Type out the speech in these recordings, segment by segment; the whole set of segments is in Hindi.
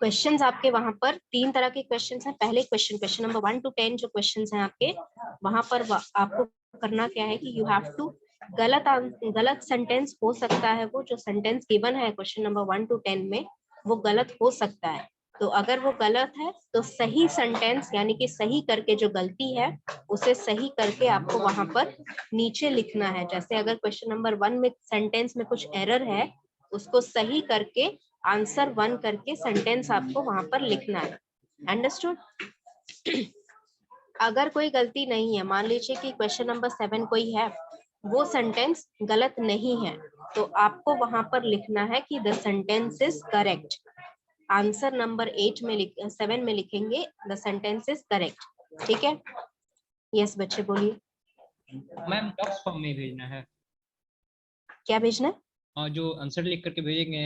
क्वेश्चंस आपके वहां पर 3 तरह के क्वेश्चंस हैं। पहले क्वेश्चन नंबर 1 to 10 जो क्वेश्चंस हैं आपके वहां पर आपको करना क्या है कि यू हैव टू गलत सेंटेंस हो सकता है, वो जो सेंटेंस गिवन है क्वेश्चन नंबर 1 to 10 में वो गलत हो सकता है। तो अगर वो गलत है तो सही सेंटेंस यानी कि सही करके जो गलती है उसे सही करके आपको वहां पर नीचे लिखना है। जैसे अगर क्वेश्चन नंबर 1 में सेंटेंस में कुछ एरर है उसको सही करके आंसर 1 करके सेंटेंस आपको वहां पर लिखना है। अंडरस्टूड? अगर कोई गलती नहीं है, मान लीजिए कि क्वेश्चन नंबर 7 कोई है, वो सेंटेंस गलत नहीं है, तो आपको वहां पर लिखना है कि the sentence is correct. Answer number 7 में लिखेंगे द सेंटेंस इज करेक्ट। ठीक है? यस बच्चे बोलिए। मैम डॉक्स फॉर्म में भेजना है। क्या भेजना है? जो आंसर लिख करके भेजेंगे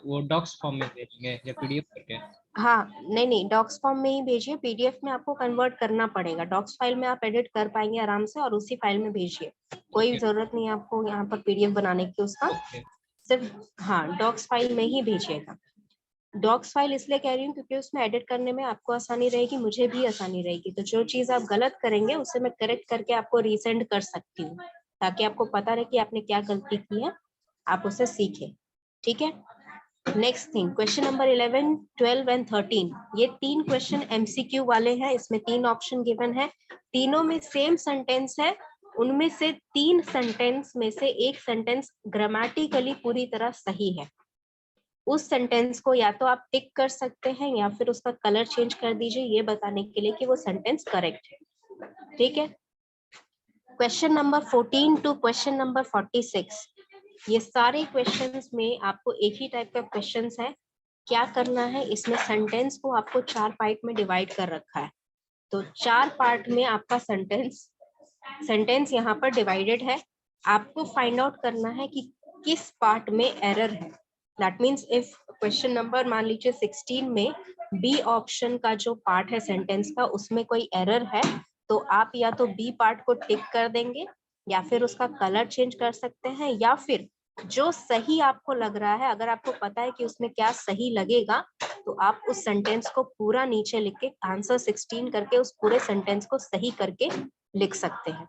वो डॉक्स फॉर्म में भेजेंगे या पीडीएफ करके? हाँ नहीं, डॉक्स फॉर्म में ही भेजिए। पीडीएफ में आपको कन्वर्ट करना पड़ेगा। डॉक्स फाइल में आप एडिट कर पाएंगे आराम से और उसी फाइल में भेजिए। कोई जरूरत नहीं है आपको यहाँ पर पीडीएफ बनाने की उसका। सिर्फ हाँ डॉक्स फाइल में ही भेजिएगा। डॉक्स फाइल इसलिए कह रही हूँ क्योंकि उसमें एडिट करने में आपको आसानी रहेगी, मुझे भी आसानी रहेगी। तो जो चीज आप गलत करेंगे उसे मैं करेक्ट करके आपको रीसेंड कर सकती हूँ, ताकि आपको पता रहे कि आपने क्या गलती की है, आप उसे सीखें। ठीक है? Next thing, question number 11, 12 and 13 ये 3 क्वेश्चन एमसीक्यू वाले हैं। इसमें 3 ऑप्शन गिवन है, तीनों में सेम सेंटेंस है। उनमें से 3 सेंटेंस में से एक सेंटेंस ग्रामेटिकली पूरी तरह सही है। उस सेंटेंस को या तो आप टिक कर सकते हैं या फिर उसका कलर चेंज कर दीजिए, ये बताने के लिए कि वो सेंटेंस करेक्ट है। ठीक है? Question number 14 to question number 46 ये सारे क्वेश्चंस में आपको एक ही टाइप का क्वेश्चंस है। क्या करना है, इसमें सेंटेंस को आपको 4 पार्ट में डिवाइड कर रखा है। तो 4 पार्ट में आपका सेंटेंस यहाँ पर डिवाइडेड है। आपको फाइंड आउट करना है कि किस पार्ट में एरर है। That means if question number मान लीजिए 16 में बी ऑप्शन का जो पार्ट है सेंटेंस का उसमें कोई एरर है, तो आप या तो बी पार्ट को टिक कर देंगे या फिर उसका कलर चेंज कर सकते हैं, या फिर जो सही आपको लग रहा है, अगर आपको पता है कि उसमें क्या सही लगेगा, तो आप उस सेंटेंस को पूरा नीचे लिख के आंसर 16 करके उस पूरे सेंटेंस को सही करके लिख सकते हैं।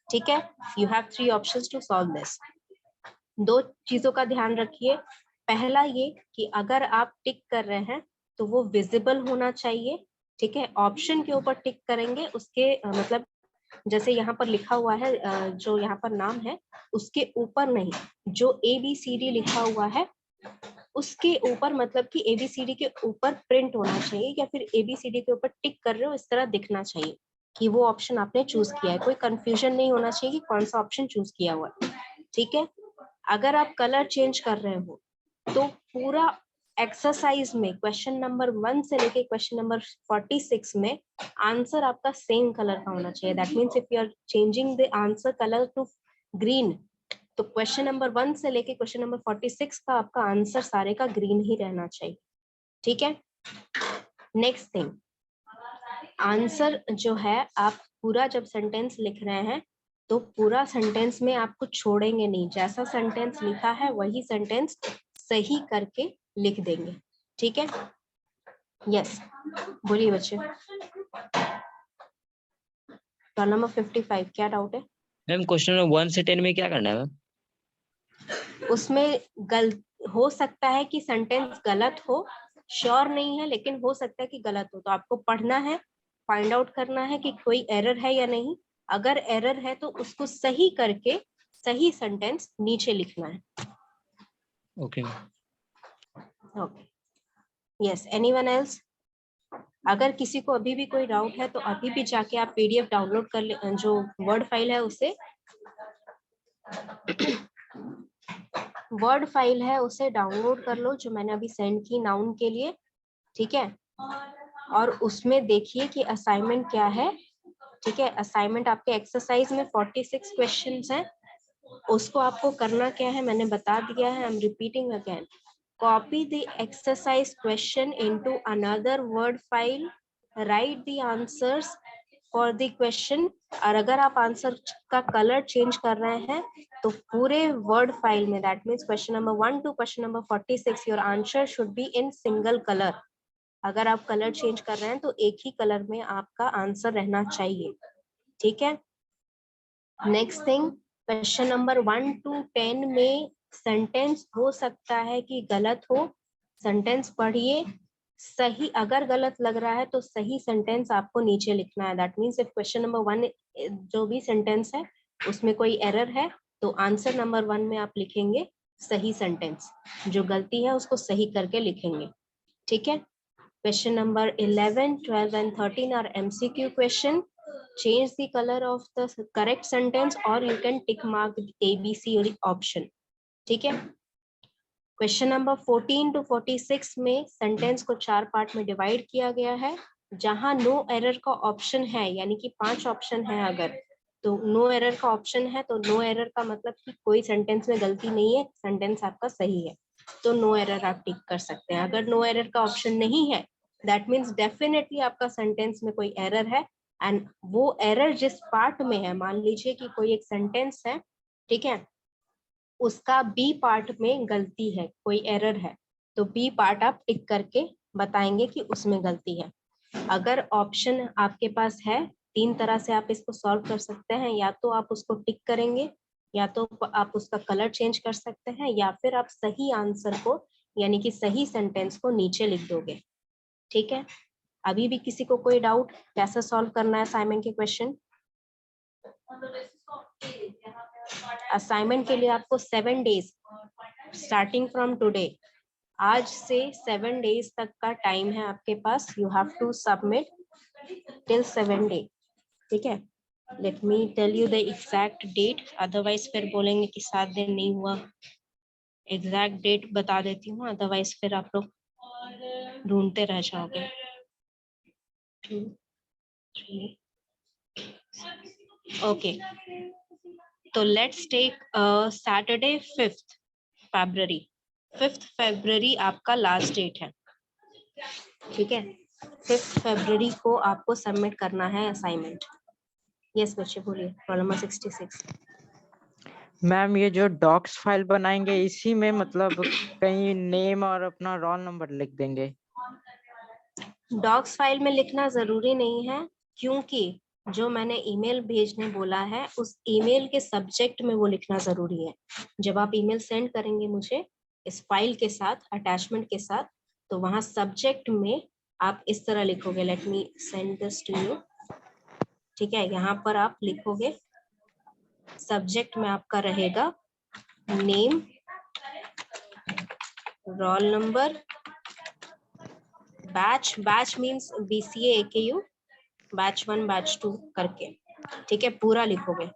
ठीक है? You have 3 options to solve this. 2 चीजों का ध्यान रखिए। पहला ये कि अगर आप टिक कर रहे हैं तो वो विजिबल होना चाहिए। ठीक है? ऑप्शन के ऊपर टिक करेंगे, उसके मतलब जैसे यहाँ पर लिखा हुआ है जो यहाँ पर नाम है उसके ऊपर नहीं, जो ABCD लिखा हुआ है उसके ऊपर, मतलब कि ABCD के ऊपर प्रिंट होना चाहिए, या फिर ABCD के ऊपर टिक कर रहे हो इस तरह दिखना चाहिए कि वो ऑप्शन आपने चूज किया है। कोई कंफ्यूजन नहीं होना चाहिए कि कौन सा ऑप्शन चूज किया हुआ है। ठीक है? अगर आप कलर चेंज कर रहे हो तो पूरा एक्सरसाइज में क्वेश्चन नंबर 1 से लेके क्वेश्चन नंबर 46 में आंसर आपका सेम कलर का होना चाहिए। That means if you are changing the answer colour to green, तो क्वेश्चन नंबर 1 से लेके क्वेश्चन नंबर 46 का आपका आंसर सारे का ग्रीन ही रहना चाहिए। ठीक है? नेक्स्ट थिंग, आंसर जो है आप पूरा जब सेंटेंस लिख रहे हैं तो पूरा सेंटेंस में आप कुछ छोड़ेंगे नहीं, जैसा सेंटेंस लिखा है वही सेंटेंस सही करके लिख देंगे। ठीक है? यस बोलिए बच्चे। नंबर 55 क्या डाउट है? मैम क्वेश्चन नंबर 1 से 10 में क्या करना है मैम? उसमें हो सकता है कि सेंटेंस गलत हो, श्योर नहीं है लेकिन हो सकता है कि गलत हो, तो आपको पढ़ना है, फाइंड आउट करना है कि कोई एरर है या नहीं। अगर एरर है तो उसको सही करके सही सेंटेंस नीचे लिखना है। Okay okay yes, anyone else? अगर किसी को अभी भी कोई डाउट है तो अभी भी जाके आप PDF डाउनलोड कर ले, जो वर्ड फाइल है उसे वर्ड फाइल है उसे डाउनलोड कर लो जो मैंने अभी सेंड की नाउन के लिए। ठीक है? और उसमें देखिए कि असाइनमेंट क्या है। ठीक है? असाइनमेंट आपके एक्सरसाइज में 46 क्वेश्चंस हैं, उसको आपको करना क्या है मैंने बता दिया है। I am repeating again, copy the exercise question into another word file, right the answers for the question, और अगर आप आंसर का कलर चेंज कर रहे हैं तो पूरे वर्ड फाइल में, that means question number 1 to question number 46, your answer should be in single colour. अगर आप कलर चेंज कर रहे हैं तो एक ही कलर में आपका आंसर रहना चाहिए, ठीक है। Next thing, question number 1 to 10 में सेंटेंस हो सकता है कि गलत हो। सेंटेंस पढ़िए, सही अगर गलत लग रहा है तो सही सेंटेंस आपको नीचे लिखना है। That means if question number 1 जो भी सेंटेंस है उसमें कोई एरर है तो आंसर नंबर 1 में आप लिखेंगे सही सेंटेंस, जो गलती है उसको सही करके लिखेंगे, ठीक है। Question number 11, 12 and 13 are MCQ question. Change the color of the correct sentence or you can tick mark A, B, C option, ठीक है। क्वेश्चन नंबर 14 टू 46 में सेंटेंस को 4 पार्ट में डिवाइड किया गया है। जहां नो एरर का ऑप्शन है, यानी कि 5 ऑप्शन है, अगर तो नो एरर का ऑप्शन है तो नो एरर का मतलब कि कोई सेंटेंस में गलती नहीं है, सेंटेंस आपका सही है, तो नो एरर आप टिक कर सकते हैं। अगर नो एरर का ऑप्शन नहीं है, दैट मीन्स डेफिनेटली आपका सेंटेंस में कोई एरर है, एंड वो एरर जिस पार्ट में है, मान लीजिए कि कोई एक सेंटेंस है, ठीक है, उसका बी पार्ट में गलती है, कोई एरर है, तो बी पार्ट आप टिक करके बताएंगे कि उसमें गलती है। अगर ऑप्शन आपके पास है, 3 तरह से आप इसको सॉल्व कर सकते हैं, या तो आप उसको टिक करेंगे, या तो आप उसका कलर चेंज कर सकते हैं, या फिर आप सही आंसर को, यानी कि सही सेंटेंस को नीचे लिख दोगे, ठीक है। अभी भी किसी को कोई डाउट कैसे सॉल्व करना है असाइनमेंट के क्वेश्चन? असाइनमेंट के लिए आपको 7 डेज स्टार्टिंग फ्रॉम टुडे, आज से 7 डेज तक का टाइम है आपके पास। You have to submit till 7 day, ठीक है। Let me tell you the exact date, otherwise फिर बोलेंगे कि 7 दिन नहीं हुआ। एग्जैक्ट डेट बता देती हूँ, अदरवाइज फिर आप लोग ढूंढते रह जाओगे। 2, 3, ओके, तो let's take Saturday 5th February। 5th February आपका लास्ट डेट है, ठीक है। 5th February को आपको सबमिट करना है असाइनमेंट। यस बच्चे बोलिए, रोल नंबर 66। मैम ये जो डॉक्स फाइल बनाएंगे इसी में मतलब कहीं नेम और अपना रोल नंबर लिख देंगे? डॉक्स फाइल में लिखना जरूरी नहीं है, क्योंकि जो मैंने ईमेल भेजने बोला है उस ईमेल के सब्जेक्ट में वो लिखना जरूरी है। जब आप ईमेल सेंड करेंगे मुझे इस फाइल के साथ, अटैचमेंट के साथ, तो वहां सब्जेक्ट में आप इस तरह लिखोगे, let me send this to you, ठीक है। यहाँ पर आप लिखोगे, सब्जेक्ट में आपका रहेगा name, roll number, batch, batch means BCA AKU, batch 1 batch 2 करके, ठीक है, पूरा लिखोगे,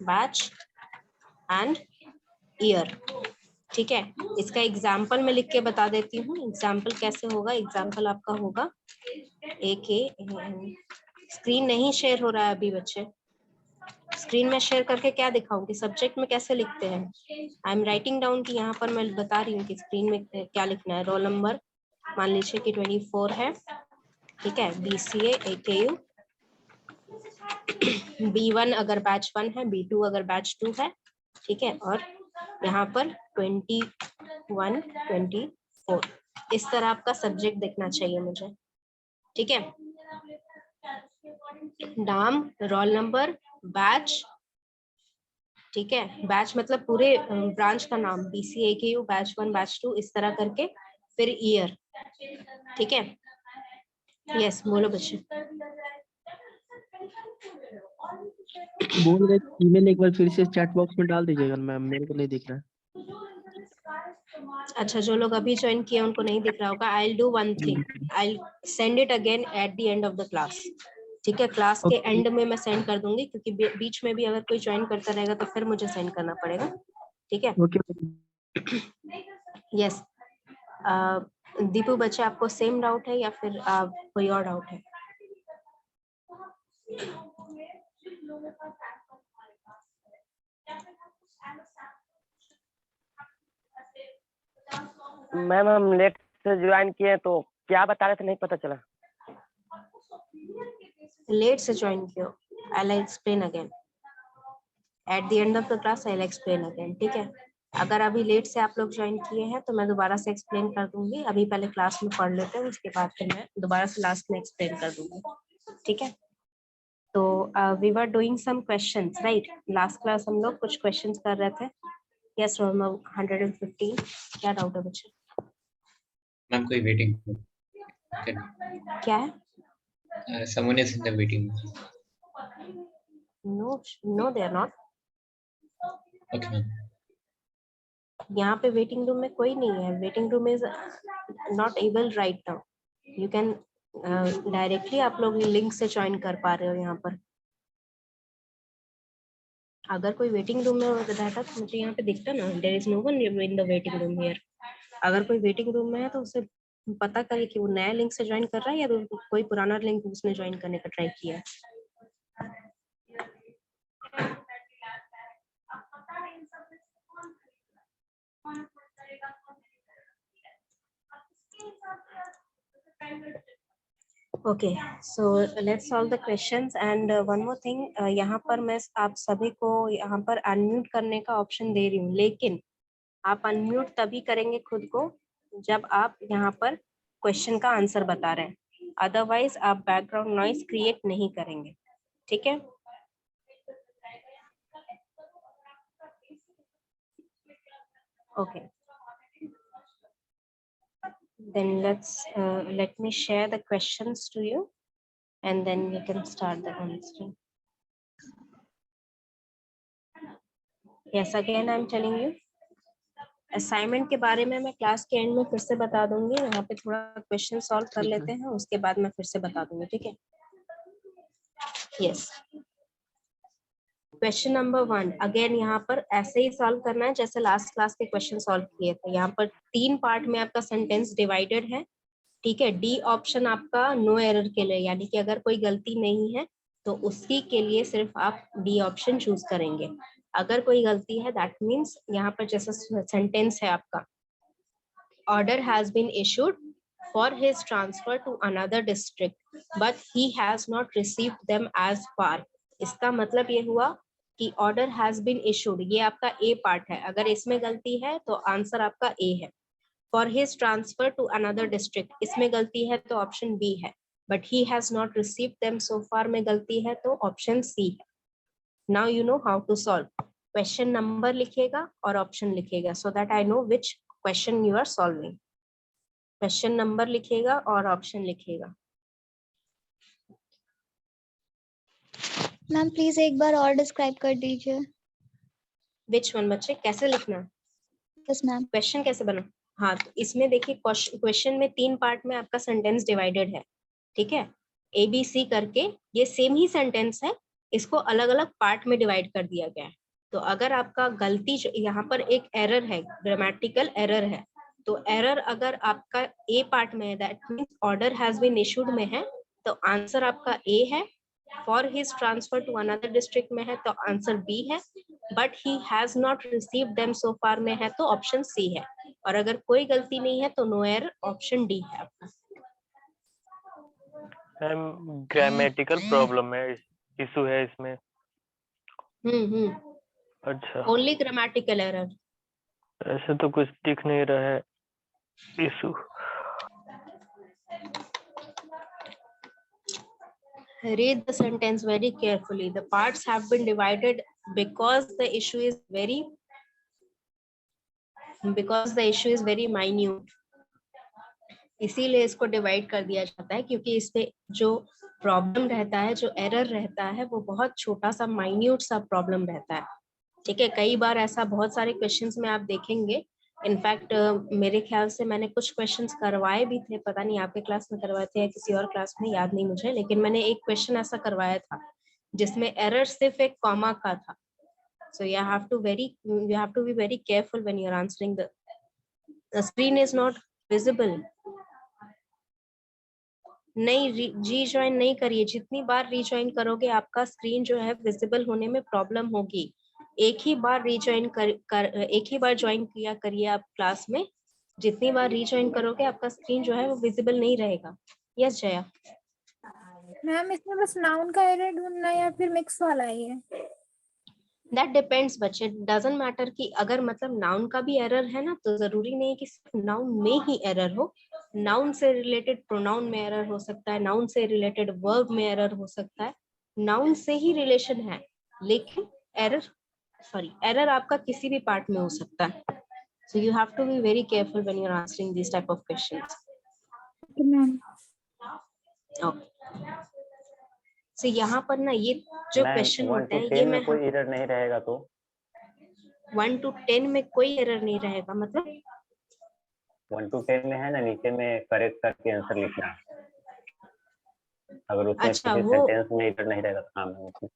बैच एंड ईयर, ठीक है। इसका एग्जाम्पल मैं लिख के बता देती हूँ। एग्जाम्पल कैसे होगा? एग्जाम्पल आपका होगा स्क्रीन नहीं शेयर हो रहा है अभी बच्चे, स्क्रीन में शेयर करके क्या दिखाऊं कि सब्जेक्ट में कैसे लिखते हैं। आई एम राइटिंग डाउन कि यहाँ पर मैं बता रही हूँ कि स्क्रीन में क्या लिखना है। रोल नंबर मान लीजिए कि 24 है, ठीक है। BCA AKU, B1 अगर बैच 1 है, B2 अगर बैच 2 है, ठीक है। और यहाँ पर 21, 24, इस तरह आपका सब्जेक्ट देखना चाहिए मुझे, ठीक है। नाम, रोल नंबर, बैच, ठीक है। बैच मतलब पूरे ब्रांच का नाम, BCA AKU बैच 1 बैच 2 इस तरह करके, फिर ईयर, ठीक है। यस बोलो बच्चे। बोल रहे ईमेल एक बार फिर से चैट बॉक्स में डाल दीजिएगा मैम, मेरे को नहीं दिख रहा है। अच्छा, जो लोग अभी ज्वाइन किए उनको नहीं दिख रहा होगा। I will do one thing, I will send it again at the end of the class, ठीक है। क्लास के एंड में मैं सेंड कर दूंगी, क्योंकि बीच में भी अगर कोई ज्वाइन करता रहेगा तो फिर मुझे सेंड करना पड़ेगा, ठीक है। यस दीपू बच्चे, आपको सेम डाउट है या फिर कोई और डाउट है? मैम हम लेट से ज्वाइन किए तो क्या बता रहे थे नहीं पता चला। लेट से ज्वाइन किया, I will explain again at the end of the class, I will explain again, ठीक है। अगर अभी लेट से आप लोग ज्वाइन किए हैं तो मैं दोबारा से एक्सप्लेन कर दूंगी, अभी पहले क्लास में पढ़ लेते हैं, उसके बाद फिर मैं दोबारा से लास्ट में एक्सप्लेन कर दूंगी, ठीक है। तो we were doing some questions, right. Last class हम लोग कुछ क्वेश्चंस कर रहे थे। यस रोल नंबर 115, क्या डाउट है बच्चे? मैम कोई वेटिंग क्या है? someone is in the waiting room. No they are not. Okay ma'am. यहाँ पे वेटिंग रूम में कोई नहीं है, waiting room is not able right now, you can directly आप लोग लिंक से ज्वाइन कर पा रहे हो यहाँ पर। अगर कोई वेटिंग रूम में रहता तो मुझे यहाँ पे दिखता ना, there is no one in the waiting room here. अगर कोई वेटिंग रूम में है तो उसे पता करे कि वो नया लिंक से ज्वाइन कर रहा है या तो कोई पुराना लिंक उसने ज्वाइन करने का ट्राई किया है। Okay, so let's solve the questions and one more thing, यहाँ पर मैं आप सभी को यहाँ पर अनम्यूट करने का ऑप्शन दे रही हूँ, लेकिन आप अनम्यूट तभी करेंगे खुद को जब आप यहाँ पर क्वेश्चन का आंसर बता रहे हैं, अदरवाइज आप बैकग्राउंड नॉइज क्रिएट नहीं करेंगे, ठीक है। Okay, then let me share the questions to you and then you can start the answering. Yes, again I'm telling you, assignment के बारे में मैं क्लास के एंड में फिर से बता दूंगी, यहाँ पे थोड़ा क्वेश्चन सॉल्व कर लेते हैं, उसके बाद मैं फिर से बता दूंगी, ठीक है। यस, क्वेश्चन नंबर 1 अगेन यहाँ पर ऐसे ही सॉल्व करना है जैसे लास्ट क्लास के क्वेश्चन सॉल्व किए थे। यहाँ पर 3 पार्ट में आपका सेंटेंस डिवाइडेड है, ठीक है। डी ऑप्शन आपका नो एरर के लिए, यानी कि अगर कोई गलती नहीं है तो उसी के लिए सिर्फ आप डी ऑप्शन चूज करेंगे। अगर कोई गलती है दैट मीन्स यहाँ पर जैसा सेंटेंस है आपका, order has been issued for his transfer to another district but he has not received them as far. इसका मतलब ये हुआ कि ऑर्डर हैज बीन इशूड, ये आपका ए पार्ट है, अगर इसमें गलती है तो आंसर आपका ए है। For his transfer to another district, इसमें गलती है तो ऑप्शन बी है, but he has not received them so far में गलती है तो ऑप्शन सी है। Now you know how to solve, question number लिखेगा और ऑप्शन लिखेगा so that I know which question you are solving. Question number लिखेगा और ऑप्शन लिखेगा। मैम प्लीज एक बार और डिस्क्राइब कर दीजिए। विच वन बच्चे, कैसे लिखना? Yes ma'am. क्वेश्चन कैसे बना? हाँ, तो इसमें देखिए क्वेश्चन में 3 पार्ट में आपका सेंटेंस डिवाइडेड है, ठीक है। ए बी सी करके ये सेम ही सेंटेंस है, इसको अलग अलग पार्ट में डिवाइड कर दिया गया है। तो अगर आपका गलती यहाँ पर एक एरर है, ग्रामेटिकल एरर है, तो एरर अगर आपका ए पार्ट में है that means order has been issued में है तो आंसर आपका ए है। For his transfer to another district में है तो आंसर बी है, but he has not received them so far में है तो ऑप्शन सी है, और अगर कोई गलती नहीं है तो नो एरर, ऑप्शन डी है आपका। मैम ग्रामेटिकल प्रॉब्लम है, इशू है इसमें। अच्छा, ओनली ग्रामेटिकल एरर। ऐसे तो कुछ दिख नहीं रहा है issue. Read the sentence very carefully. The parts have been divided because the issue is very minute. इसीलिए इसको डिवाइड कर दिया जाता है क्योंकि इसमें जो प्रॉब्लम रहता है, जो एरर रहता है वो बहुत छोटा सा माइन्यूट सा प्रॉब्लम रहता है, ठीक है। कई बार ऐसा बहुत सारे क्वेश्चंस में आप देखेंगे, इनफैक्ट मेरे ख्याल से मैंने कुछ क्वेश्चंस करवाए भी थे, पता नहीं आपके क्लास में करवाए थे या किसी और क्लास में, याद नहीं मुझे, लेकिन मैंने एक क्वेश्चन ऐसा करवाया था जिसमें एरर सिर्फ एक कॉमा का था। सो you have to be very careful when you're answering. The screen is not visible. नहीं, रीजॉइन नहीं करिए, जितनी बार रीजॉइन करोगे आपका स्क्रीन जो है विजिबल होने में प्रॉब्लम होगी। एक ही बार रीजॉइन एक ही बार ज्वाइन किया करिए आप क्लास में, जितनी बार रीजॉइन करोगे आपका स्क्रीन जो है वो विजिबल नहीं रहेगा। यस जया। मैम इसमें बस नाउन का एरर ढूंढना है या फिर मिक्स वाला ही है? दैट डिपेंड्स बच्चे, डजंट मैटर कि अगर मतलब नाउन का भी एरर है ना, तो जरूरी नहीं है कि सिर्फ नाउन में ही एरर हो। नाउन से रिलेटेड प्रोनाउन में एरर हो सकता है, नाउन से रिलेटेड वर्ब में एरर हो सकता है, नाउन से ही रिलेशन है, लेकिन एरर आपका किसी भी पार्ट में हो सकता है। So you have to be very careful when you are answering this type of questions. Ma'am okay, सो यहाँ पर ना ये जो क्वेश्चन होता है, ये मैं कोई एरर नहीं रहेगा तो 1 to 10 में कोई एरर नहीं रहेगा, मतलब 1 to 10 में है ना, नीचे में करेक्ट करके आंसर लिखना है। अगर उसमें अच्छा, किसी वो सेंटेंस में एरर नहीं रहेगा तो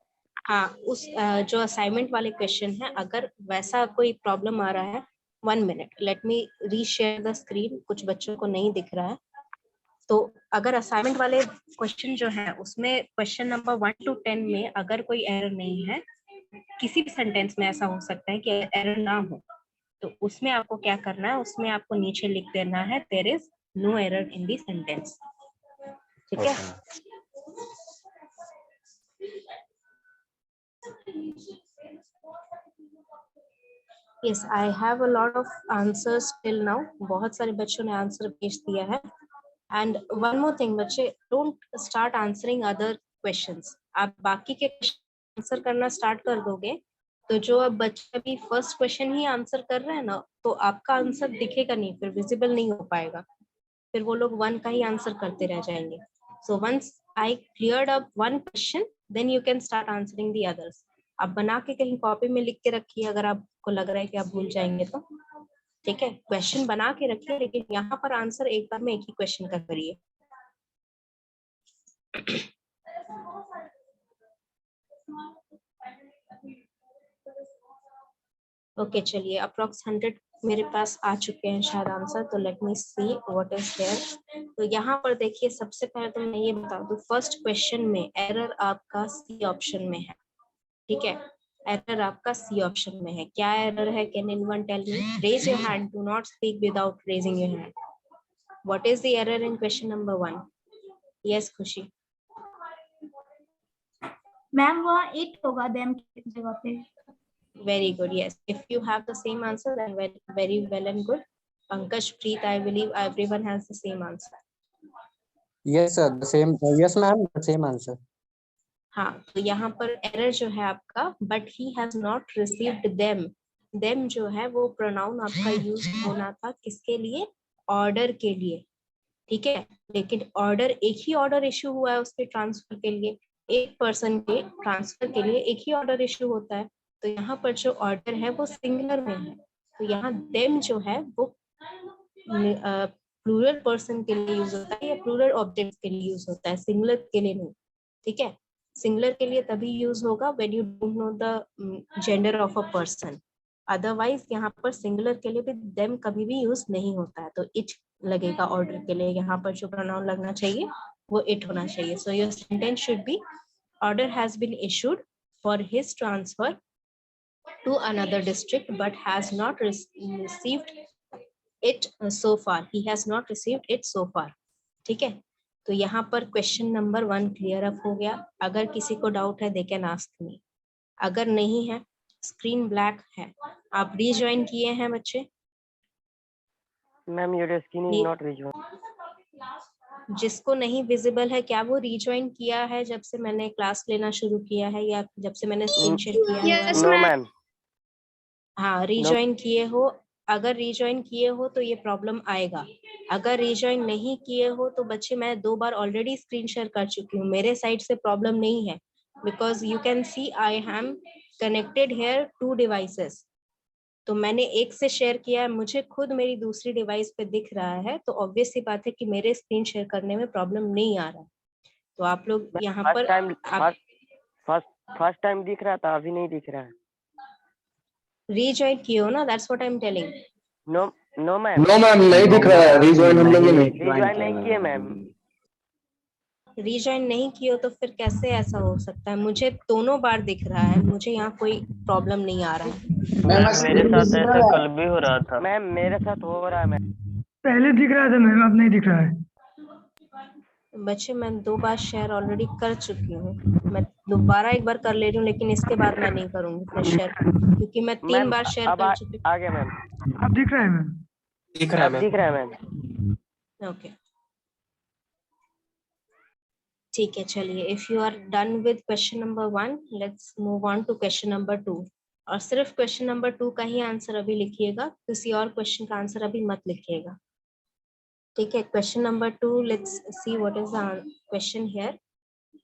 हाँ, उस जो असाइनमेंट वाले क्वेश्चन है, अगर वैसा कोई प्रॉब्लम आ रहा है, 1 minute, let me reshare the screen, कुछ बच्चों को नहीं दिख रहा है। तो अगर असाइनमेंट वाले क्वेश्चन जो है उसमें क्वेश्चन नंबर 1 to 10 में अगर कोई एरर नहीं है, किसी भी सेंटेंस में ऐसा हो सकता है कि एरर ना हो, तो उसमें आपको क्या करना है, उसमें आपको नीचे लिख देना है there is no error in the sentence. ठीक है? Yes, I have a lot of answers till now. बहुत सारे बच्चों ने आंसर भेज दिया है। And one more thing, बच्चे, don't start answering other questions. आप बाकी के आंसर करना स्टार्ट कर दोगे तो जो अब बच्चे अभी फर्स्ट क्वेश्चन ही आंसर कर रहे हैं ना, तो आपका आंसर दिखेगा नहीं, फिर विजिबल नहीं हो पाएगा, फिर वो लोग 1 का ही आंसर करते रह जाएंगे। So once I cleared up one question, then you can start answering the others. आप बना के कहीं कॉपी में लिख के रखिए, अगर आपको लग रहा है कि आप भूल जाएंगे तो। ठीक है, क्वेश्चन बना के रखिए, लेकिन यहाँ पर आंसर एक बार में एक ही क्वेश्चन का करिए। ओके, चलिए, अप्रॉक्स 100 मेरे पास आ चुके हैं शायद आंसर, तो let me see what is there. तो यहाँ पर देखिए, सबसे पहले तो मैं ये बता दूं, फर्स्ट क्वेश्चन में एरर आपका सी ऑप्शन में है। ठीक है, एरर आपका सी ऑप्शन में है। क्या एरर है? Can anyone tell me? Raise your hand, do not speak without raising your hand. What is the error in question number 1? Yes Khushi. Ma'am वहाँ इट होगा देम की जगह पे। Very good. Yes, if you have the same answer, then very well and good. Pankaj, Preet, I believe everyone has the same answer. Yes sir, the same. Yes ma'am, the same answer. हाँ, तो यहाँ पर एरर जो है आपका, but he has not received them. Them जो है वो प्रोनाउन आपका यूज होना था किसके लिए? ऑर्डर के लिए। ठीक है, लेकिन ऑर्डर, एक ही ऑर्डर इश्यू हुआ है उसके ट्रांसफर के लिए, एक पर्सन के ट्रांसफर के लिए एक ही ऑर्डर इश्यू होता है। तो यहाँ पर जो ऑर्डर है वो सिंगुलर में है, तो यहाँ देम जो है वो प्लूरल पर्सन के लिए यूज होता है या प्लूरल ऑब्जेक्ट के लिए यूज होता है, सिंगुलर के लिए नहीं। ठीक है, सिंगुलर के लिए तभी यूज होगा when you don't know the gender of a person, otherwise यहाँ पर सिंगुलर के लिए भी देम कभी भी यूज नहीं होता है। तो इट लगेगा ऑर्डर के लिए, यहाँ पर जो प्रोनाउन लगना चाहिए वो इट होना चाहिए। So your sentence should be, order has been issued for his transfer to another district but has not received it so far. He has not received it so far. ठीक है, तो यहाँ पर क्वेश्चन नंबर 1 क्लियर अप हो गया। अगर किसी को डाउट है, दे कैन आस्क मी। अगर नहीं है, स्क्रीन ब्लैक है। आप रीजॉइन किए हैं बच्चे? Ma'am your screen is not rejoin. जिसको नहीं विजिबल है, क्या वो रीजॉइन किया है जब से मैंने क्लास लेना शुरू किया है या जब से मैंने स्क्रीन शेयर किया है? No ma'am. हाँ, रीजॉइन किए हो। अगर रीजॉइन किए हो तो ये प्रॉब्लम आएगा। अगर रीजॉइन नहीं किए हो तो बच्चे, मैं 2 बार ऑलरेडी स्क्रीन शेयर कर चुकी हूँ, मेरे साइड से प्रॉब्लम नहीं है, because you can see I am connected here 2 devices. तो मैंने एक से शेयर किया है, मुझे खुद मेरी दूसरी डिवाइस पे दिख रहा है, तो ऑब्वियस सी बात है कि मेरे स्क्रीन शेयर करने में प्रॉब्लम नहीं आ रहा। तो आप लोग यहाँ पर फर्स्ट टाइम दिख रहा था, अभी नहीं दिख रहा है। रीजॉइन किए हो ना, that's what I am telling. No ma'am, नहीं दिख रहा है। रीजॉइन हम लोग ने रीजॉइन नहीं किए मैम। रीजॉइन नहीं किए हो तो फिर कैसे ऐसा हो सकता है? मुझे दोनों बार दिख रहा है, मुझे यहाँ कोई प्रॉब्लम नहीं आ रहा है। मेरे साथ ऐसा कल भी हो रहा था मैम, मेरे साथ हो रहा है मैम। पहले दिख रहा था मैम, अब नहीं दिख रहा है। बच्चे मैं 2 बार शेयर ऑलरेडी कर चुकी हूँ, मैं दोबारा एक बार कर ले रही हूँ, लेकिन इसके बाद मैं नहीं करूंगी फिर शेयर, क्योंकि मैं 3 बार शेयर कर चुकी आ गया मैम, अब दिख रहा है मैम। दिख रहा है अब दिख रहा है मैम। हूँ। ओके ठीक है, चलिए if you are done with question number 1, let's move on to question number 2। और सिर्फ क्वेश्चन नंबर 2 का ही आंसर अभी लिखिएगा, किसी और क्वेश्चन का आंसर अभी मत लिखिएगा, ठीक है। Question number 2, let's see what is the question here.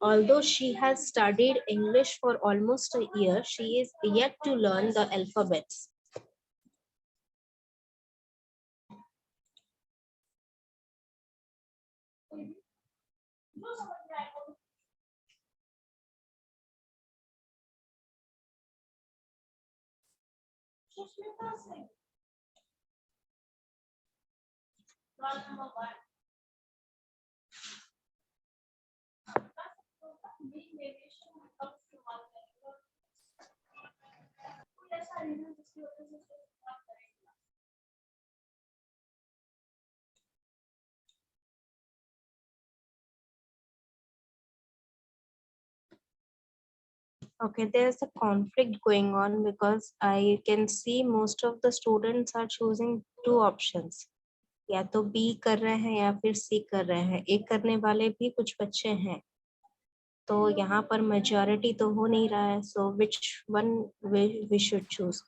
Although she has studied English for almost a year, she is yet to learn the alphabets. Okay, there's a conflict going on because I can see most of the students are choosing 2 options. या तो B कर रहे हैं या फिर C कर रहे हैं, A करने वाले भी कुछ बच्चे हैं, तो यहाँ पर मेजॉरिटी तो हो नहीं रहा है, so which one we should choose?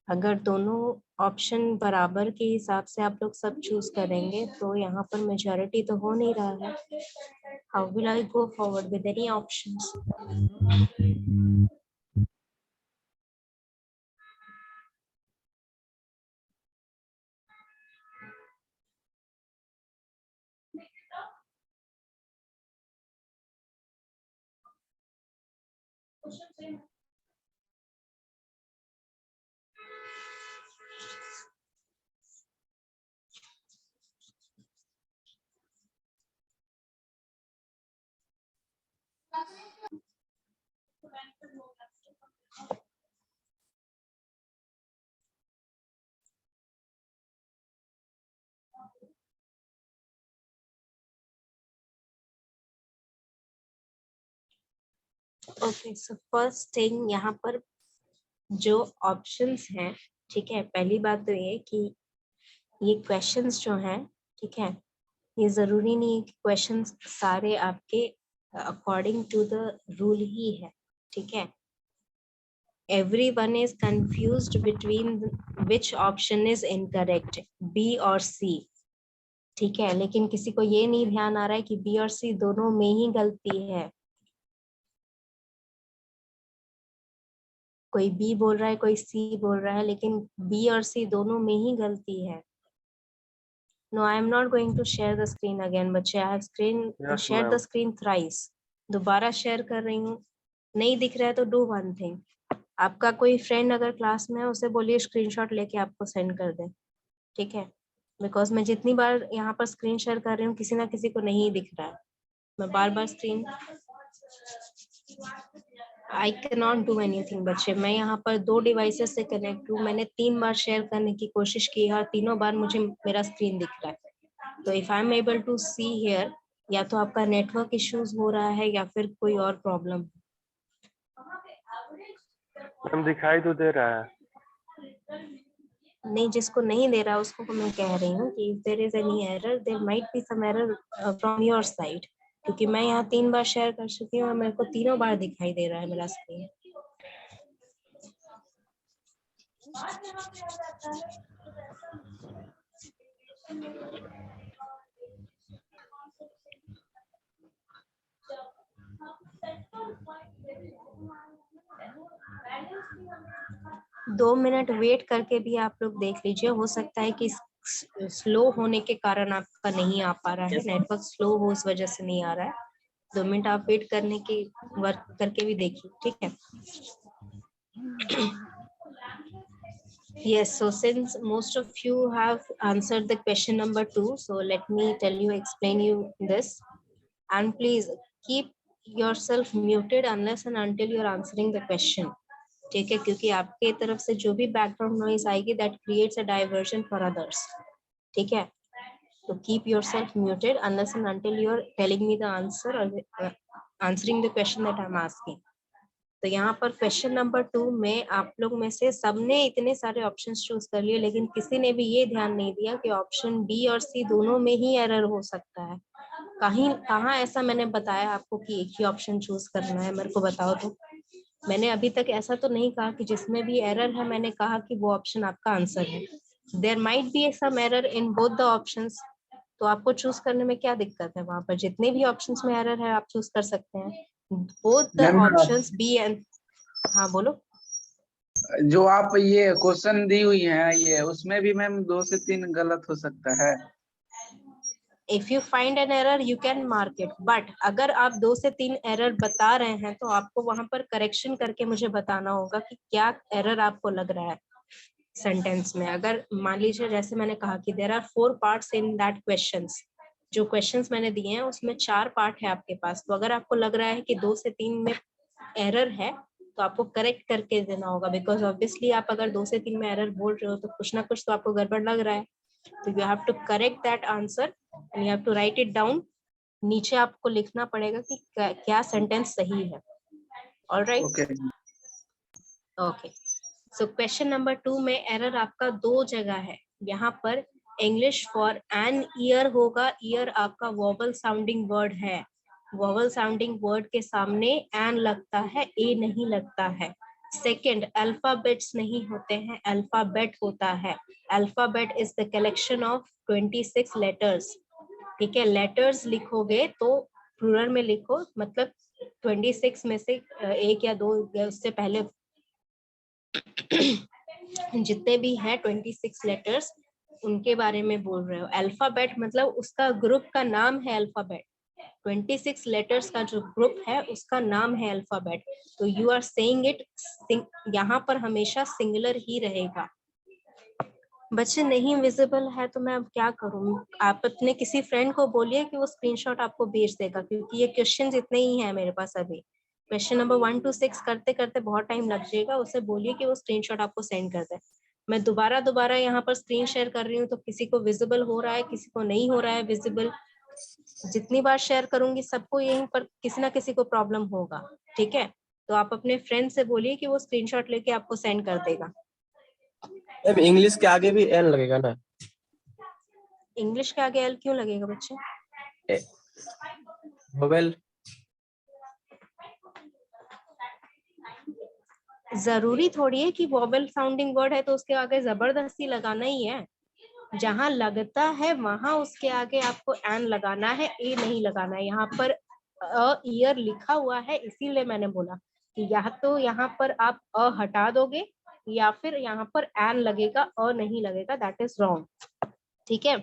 अगर दोनों ऑप्शन बराबर के हिसाब से आप लोग सब चूज करेंगे तो यहाँ पर मेजॉरिटी तो हो नहीं रहा है। How will I go forward with any options? Okay, so first thing यहाँ पर जो ऑप्शंस हैं, ठीक है, पहली बात तो ये कि ये क्वेश्चंस जो हैं, ठीक है, ये जरूरी नहीं है कि क्वेश्चंस सारे आपके अकॉर्डिंग टू द रूल ही है, ठीक है। Everyone is confused between which option is incorrect, B और C, ठीक है, लेकिन किसी को ये नहीं ध्यान आ रहा है कि B और C दोनों में ही गलती है। कोई B बोल रहा है, कोई C बोल रहा है, लेकिन B और C दोनों में ही गलती है। No, I am not going to share the screen again, बच्चे। I have shared the screen thrice. दोबारा शेयर कर रही हूँ, नहीं दिख रहा है तो do one thing, आपका कोई फ्रेंड अगर क्लास में है उसे बोलिए स्क्रीनशॉट लेके आपको सेंड कर दे, ठीक है, बिकॉज मैं जितनी बार यहाँ पर स्क्रीन शेयर कर रही हूँ किसी ना किसी को नहीं दिख रहा है। मैं बार बार screen I cannot do anything बच्चे। मैं यहाँ पर 2 डिवाइसेस से कनेक्ट हूँ, मैंने 3 बार शेयर करने की कोशिश की है और तीनों बार मुझे मेरा स्क्रीन दिख रहा है। तो if I am able to see here, या तो आपका नेटवर्क इश्यूज हो रहा है या फिर कोई और प्रॉब्लम। मैम दिखाई तो दे रहा है। नहीं, जिसको नहीं दे रहा उसको मैं कह रही हूँ कि if there is any error, there might be some error from your side, क्योंकि मैं यहाँ 3 बार शेयर कर चुकी हूँ और मेरे को तीनों बार दिखाई दे रहा है मेरा स्क्रीन। दो मिनट वेट करके भी आप लोग देख लीजिए, हो सकता है कि स्लो होने के कारण आपका नहीं आ पा रहा है, नेटवर्क स्लो हो उस वजह से नहीं आ रहा है। 2 मिनट आप वेट करने की वर्क करके भी देखिए, ठीक है। Yes, so since most of you have answered the question number 2, so let me explain you this, and please keep yourself muted unless and until you are answering the question, ठीक है, क्योंकि आपके तरफ से जो भी बैकग्राउंड नॉइज आएगी that creates a diversion for others, ठीक है। So keep yourself muted unless and until you're telling me the answer or answering the question that I'm asking. तो यहाँ पर क्वेश्चन नंबर 2 में आप लोग में से सबने इतने सारे ऑप्शंस चूज कर लिए, लेकिन किसी ने भी ये ध्यान नहीं दिया कि ऑप्शन बी और सी दोनों में ही एरर हो सकता है। कहाँ ऐसा मैंने बताया आपको कि एक ही ऑप्शन चूज करना है? मेरे को बताओ तो। मैंने अभी तक ऐसा तो नहीं कहा कि जिसमें भी एरर है मैंने कहा कि वो ऑप्शन आपका आंसर है। There might be some error in both the options, तो आपको चूज करने में क्या दिक्कत है? वहां पर जितने भी ऑप्शंस में एरर है आप चूज कर सकते हैं। Both the options B and, हाँ बोलो। जो आप ये क्वेश्चन दी हुई है ये, उसमें भी मैम 2 से 3 गलत हो सकता है। If you find an error you can mark it, but अगर आप 2 से 3 एरर बता रहे हैं तो आपको वहां पर करेक्शन करके मुझे बताना होगा कि क्या एरर आपको लग रहा है सेंटेंस में। अगर मान लीजिए जैसे मैंने कहा कि there are 4 parts in that questions, जो क्वेश्चंस मैंने दिए हैं उसमें 4 पार्ट है आपके पास, तो अगर आपको लग रहा है कि 2 से 3 में एरर है तो आपको करेक्ट करके देना होगा, बिकॉज ऑब्वियसली आप अगर 2 से 3 में एरर बोल रहे हो तो कुछ ना कुछ तो आपको गड़बड़ लग रहा है। तो you have to correct that answer and you have to write it down. नीचे आपको लिखना पड़ेगा कि क्या सेंटेंस सही है। Alright, okay. So question number 2 में एरर आपका 2 जगह है। यहाँ पर इंग्लिश फॉर एन ईयर होगा, ईयर आपका वोवल साउंडिंग वर्ड है, वोवल साउंडिंग वर्ड के सामने एन लगता है, ए नहीं लगता है। सेकंड, अल्फाबेट्स नहीं होते हैं, अल्फाबेट होता है। Alphabet is the collection of 26 letters, ठीक है। लेटर्स लिखोगे तो प्लूरल में लिखो, मतलब 26 में से एक या दो उससे पहले जितने भी हैं 26 लेटर्स उनके बारे में बोल रहे हो। अल्फाबेट मतलब उसका ग्रुप का नाम है अल्फाबेट, 26 लेटर्स का जो ग्रुप है उसका नाम है अल्फाबेट। तो यू आर सेइंग इट, यहाँ पर हमेशा सिंगुलर ही रहेगा। बच्चे नहीं विजिबल है तो मैं अब क्या करूं? आप अपने किसी फ्रेंड को बोलिए कि वो स्क्रीनशॉट आपको भेज देगा, क्योंकि ये क्वेश्चंस इतने ही हैं मेरे पास अभी। क्वेश्चन नंबर 1 to 6 करते करते बहुत टाइम लग जाएगा, उसे बोलिए कि वो स्क्रीनशॉट आपको सेंड कर दे। मैं दोबारा यहाँ पर स्क्रीन शेयर कर रही हूँ तो किसी को विजिबल हो रहा है, किसी को नहीं हो रहा है विजिबल। जितनी बार शेयर करूंगी सबको यहीं पर किसी ना किसी को प्रॉब्लम होगा, ठीक है। तो आप अपने फ्रेंड से बोलिए कि वो स्क्रीनशॉट लेके आपको सेंड कर देगा। इंग्लिश के आगे भी एल लगेगा ना? इंग्लिश के आगे एल क्यों लगेगा बच्चे? वोवेल जरूरी थोड़ी है कि वोवेल साउंडिंग वर्ड है तो उसके आगे जबरदस्ती लगाना ही है। जहां लगता है वहां उसके आगे आपको एन लगाना है, ए नहीं लगाना है। यहाँ पर अ ईयर लिखा हुआ है, इसीलिए मैंने बोला कि या तो यहाँ पर आप अ हटा दोगे या फिर यहाँ पर एन लगेगा, अ नहीं लगेगा, दैट इज रॉन्ग, ठीक है।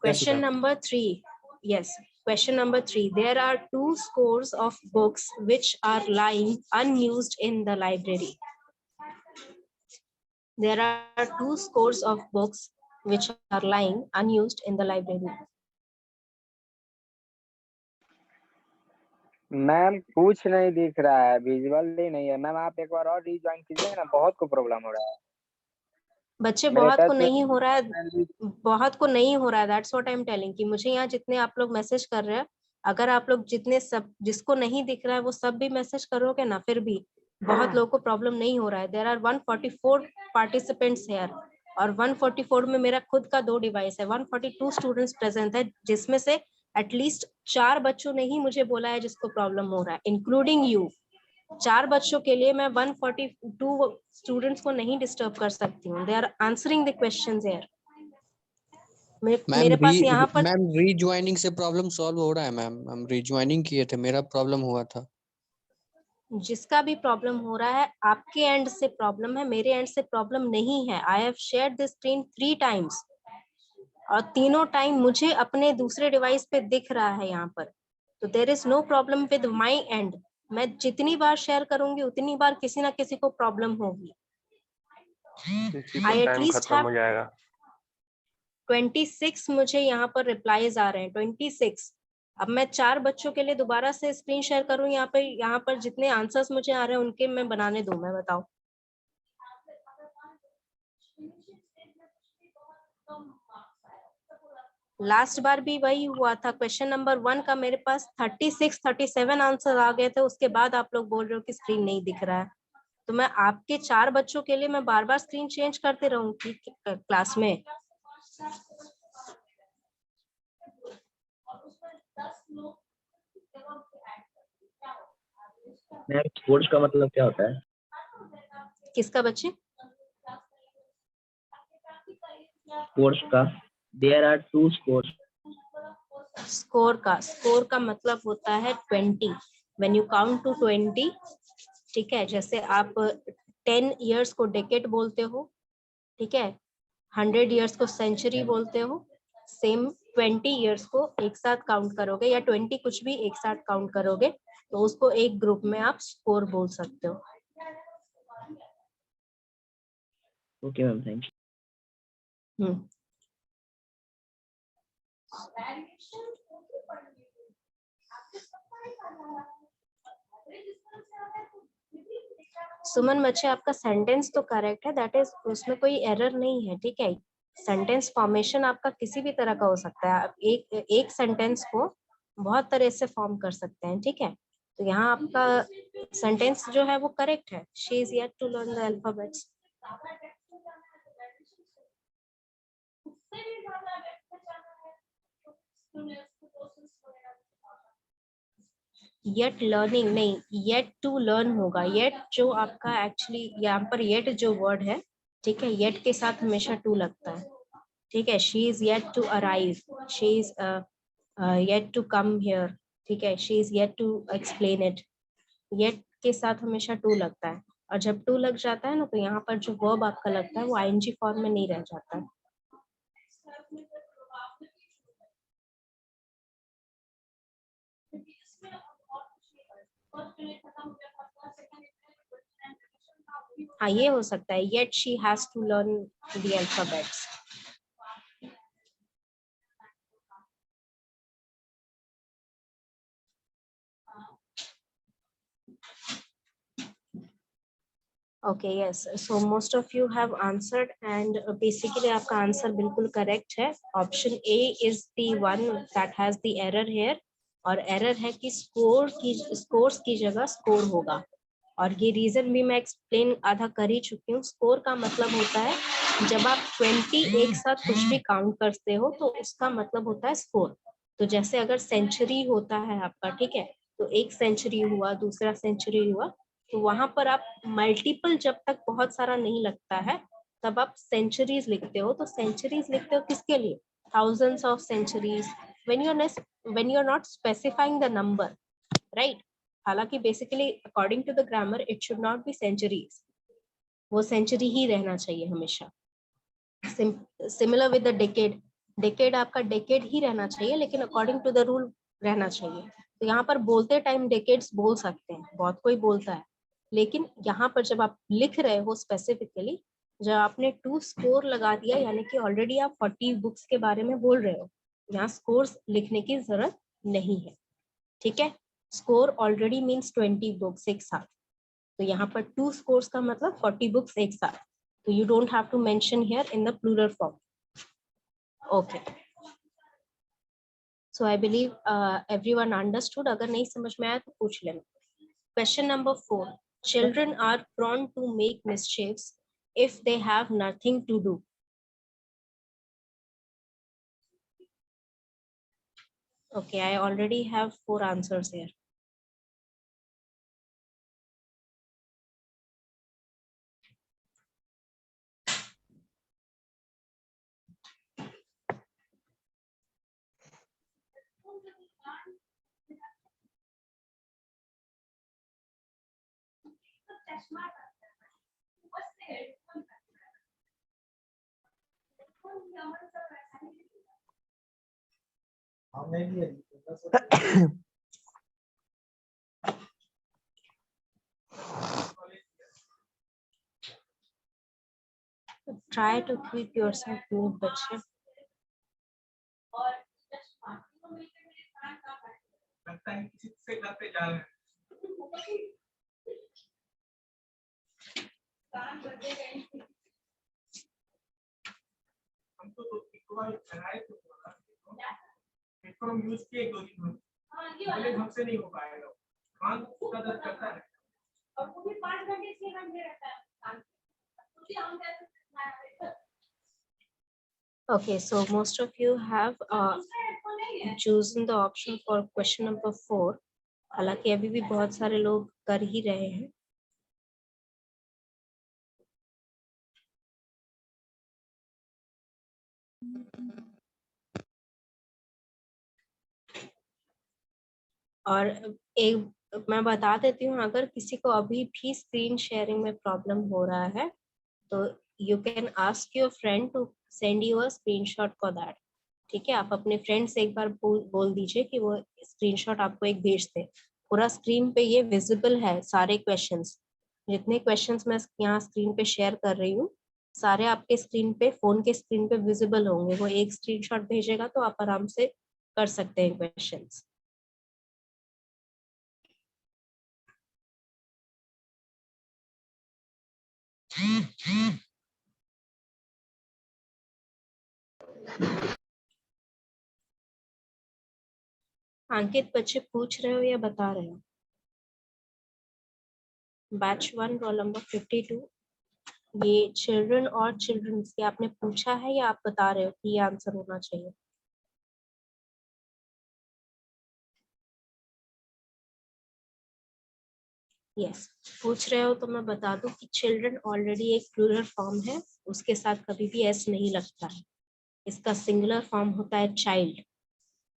Question number 3, yes, question number 3, there are 2 scores of books which are lying unused in the library. There are 2 scores of books which are lying unused in the library. Ma'am कुछ नहीं दिख रहा है, विजुअल ही नहीं है। मैम आप एक बार और रीज्वाइन कीजिए ना, बहुत को प्रॉब्लम हो रहा है। बच्चे बहुत को नहीं हो रहा है, बहुत को नहीं हो रहा है, that's what I am telling कि मुझे यहाँ जितने आप लोग मैसेज कर रहे हैं, अगर आप लोग जितने सब जिसको नहीं दिख रहा है वो सब भी मैसेज करोगे ना, फिर भी बहुत लोगों को प्रॉब्लम नहीं हो रहा है। देयर आर 144 पार्टिसिपेंट्स हियर और 144 में मेरा खुद का 2 डिवाइस है। 142 स्टूडेंट्स प्रेजेंट है, जिसमें से एटलीस्ट 4 बच्चों ने ही मुझे बोला है जिसको प्रॉब्लम हो रहा है, इंक्लूडिंग यू। 4 बच्चों के लिए मैं 142 स्टूडेंट्स को नहीं डिस्टर्ब कर सकती हूँ। They are answering the questions here. मेरे पास यहाँ पर मैम रीज्वाइनिंग से प्रॉब्लम सॉल्व हो रहा है मैम, हम रीज्वाइनिंग किए थे, मेरा प्रॉब्लम हुआ था। जिसका भी प्रॉब्लम हो रहा है आपके एंड से प्रॉब्लम है, मेरे एंड से प्रॉब्लम नहीं है। I have shared the screen 3 times और तीनों टाइम मुझे अपने दूसरे डिवाइस पे दिख रहा है यहाँ पर, तो there is no problem with my end. मैं जितनी बार शेयर करूंगी उतनी बार किसी ना किसी को प्रॉब्लम होगी। आई एटलीस्ट खत्म हो जाएगा। 26 मुझे यहाँ पर रिप्लाईज आ रहे हैं, 26। अब मैं 4 बच्चों के लिए दोबारा से स्क्रीन शेयर करूँ, यहाँ पर जितने आंसर्स मुझे आ रहे हैं उनके मैं बनाने दूं, मैं बताओ। लास्ट बार भी वही हुआ था, क्वेश्चन नंबर 1 का मेरे पास 36 37 आंसर आ गए थे, उसके बाद आप लोग बोल रहे हो कि स्क्रीन नहीं दिख रहा है। तो मैं आपके 4 बच्चों के लिए मैं बार बार स्क्रीन चेंज करते रहूंगी क्लास में? मैम स्कोर्स का मतलब क्या होता है? किसका बच्चे? स्कोर्स का, देयर आर 2 स्कोर्स। स्कोर का मतलब होता है 20। व्हेन यू काउंट टू 20, ठीक है, जैसे आप 10 इयर्स को डेकेड बोलते हो, ठीक है, 100 इयर्स को सेंचुरी बोलते हो, सेम 20 इयर्स को एक साथ काउंट करोगे या 20 कुछ भी एक साथ काउंट करोगे तो उसको एक ग्रुप में आप स्कोर बोल सकते हो। Okay ma'am, thank you. Suman बच्चे, आपका सेंटेंस तो करेक्ट है, दैट इज, उसमें कोई एरर नहीं है, ठीक है। सेंटेंस फॉर्मेशन आपका किसी भी तरह का हो सकता है, आप एक सेंटेंस को बहुत तरह से फॉर्म कर सकते हैं, ठीक है। तो यहाँ आपका सेंटेंस जो है वो करेक्ट है, she is yet to learn the alphabets. Yet learning नहीं, येट टू लर्न होगा। येट जो आपका एक्चुअली यहाँ पर येट जो वर्ड है, ठीक है, येट के साथ हमेशा टू लगता है, ठीक है। She is yet to arrive, she is yet to come here, ठीक है, she is yet to explain it. Yet के साथ हमेशा टू लगता है, और जब टू लग जाता है ना तो यहाँ पर जो वर्ब आपका लगता है वो आईएनजी फॉर्म में नहीं रह जाता है। हाँ, ये हो सकता है, yet she has to learn the alphabets. Okay, yes, so most of you have answered and basically आपका आंसर बिल्कुल करेक्ट है। Option A is the one that has the error here, और एरर है कि स्कोर्स की जगह स्कोर होगा, और ये रीजन भी मैं एक्सप्लेन आधा कर ही चुकी हूँ। स्कोर का मतलब होता है जब आप 20 एक साथ कुछ भी काउंट करते हो तो उसका मतलब होता है स्कोर। तो जैसे अगर सेंचुरी होता है आपका, ठीक है, तो एक सेंचुरी हुआ, दूसरा सेंचुरी हुआ, तो वहां पर आप मल्टीपल जब तक बहुत सारा नहीं लगता है तब आप सेंचुरीज लिखते हो। तो सेंचुरीज लिखते हो किसके लिए? Thousands of centuries, when you're not specifying the number, right? हालांकि basically according to the grammar it should not be centuries, वो सेंचुरी ही रहना चाहिए हमेशा। Similar with the decade, decade आपका डेकेड ही रहना चाहिए, लेकिन अकॉर्डिंग टू द रूल रहना चाहिए। तो यहाँ पर बोलते टाइम डेकेड्स बोल सकते हैं, बहुत कोई बोलता है, लेकिन यहाँ पर जब आप लिख रहे हो स्पेसिफिकली, जब आपने 2 स्कोर लगा दिया यानी कि ऑलरेडी आप 40 बुक्स के बारे में बोल रहे हो, यहाँ स्कोर्स लिखने की जरूरत नहीं है, ठीक है। स्कोर ऑलरेडी मीन्स 20 बुक्स एक साथ, तो यहाँ पर 2 स्कोर्स का मतलब 40 बुक्स एक साथ, तो you don't have to mention here in the plural form. Okay, so I believe everyone understood. अगर नहीं समझ में आया तो पूछ लेना। Question number 4, children are prone to make mischiefs if they have nothing to do. Okay, I already have 4 answers here. Try to keep yourself moved, बच्चे। Okay, so most of you have chosen the option for question number 4. हालांकि अभी भी बहुत सारे लोग कर ही रहे हैं. और एक मैं बता देती हूँ, अगर किसी को अभी भी स्क्रीन शेयरिंग में प्रॉब्लम हो रहा है तो you can ask your friend to send you a screenshot for that. ठीक है, आप अपने फ्रेंड से एक बार बोल दीजिए कि वो स्क्रीनशॉट आपको एक भेज दे. पूरा स्क्रीन पे ये विजिबल है, सारे क्वेश्चंस, जितने क्वेश्चंस मैं यहाँ स्क्रीन पे शेयर कर रही हूँ सारे आपके स्क्रीन पे, फोन के स्क्रीन पे विजिबल होंगे. वो एक स्क्रीनशॉट भेजेगा तो आप आराम से कर सकते हैं क्वेश्चंस. अंकित, बच्चे पूछ रहे हो या बता रहे हो? Batch 1 roll number 52. ये चिल्ड्रन और चिल्ड्रंस ये आपने पूछा है या आप बता रहे हो कि ये आंसर होना चाहिए? यस, पूछ रहे हो तो मैं बता दूं कि चिल्ड्रन ऑलरेडी एक प्लूरल फॉर्म है, उसके साथ कभी भी एस नहीं लगता है. इसका सिंगुलर फॉर्म होता है चाइल्ड.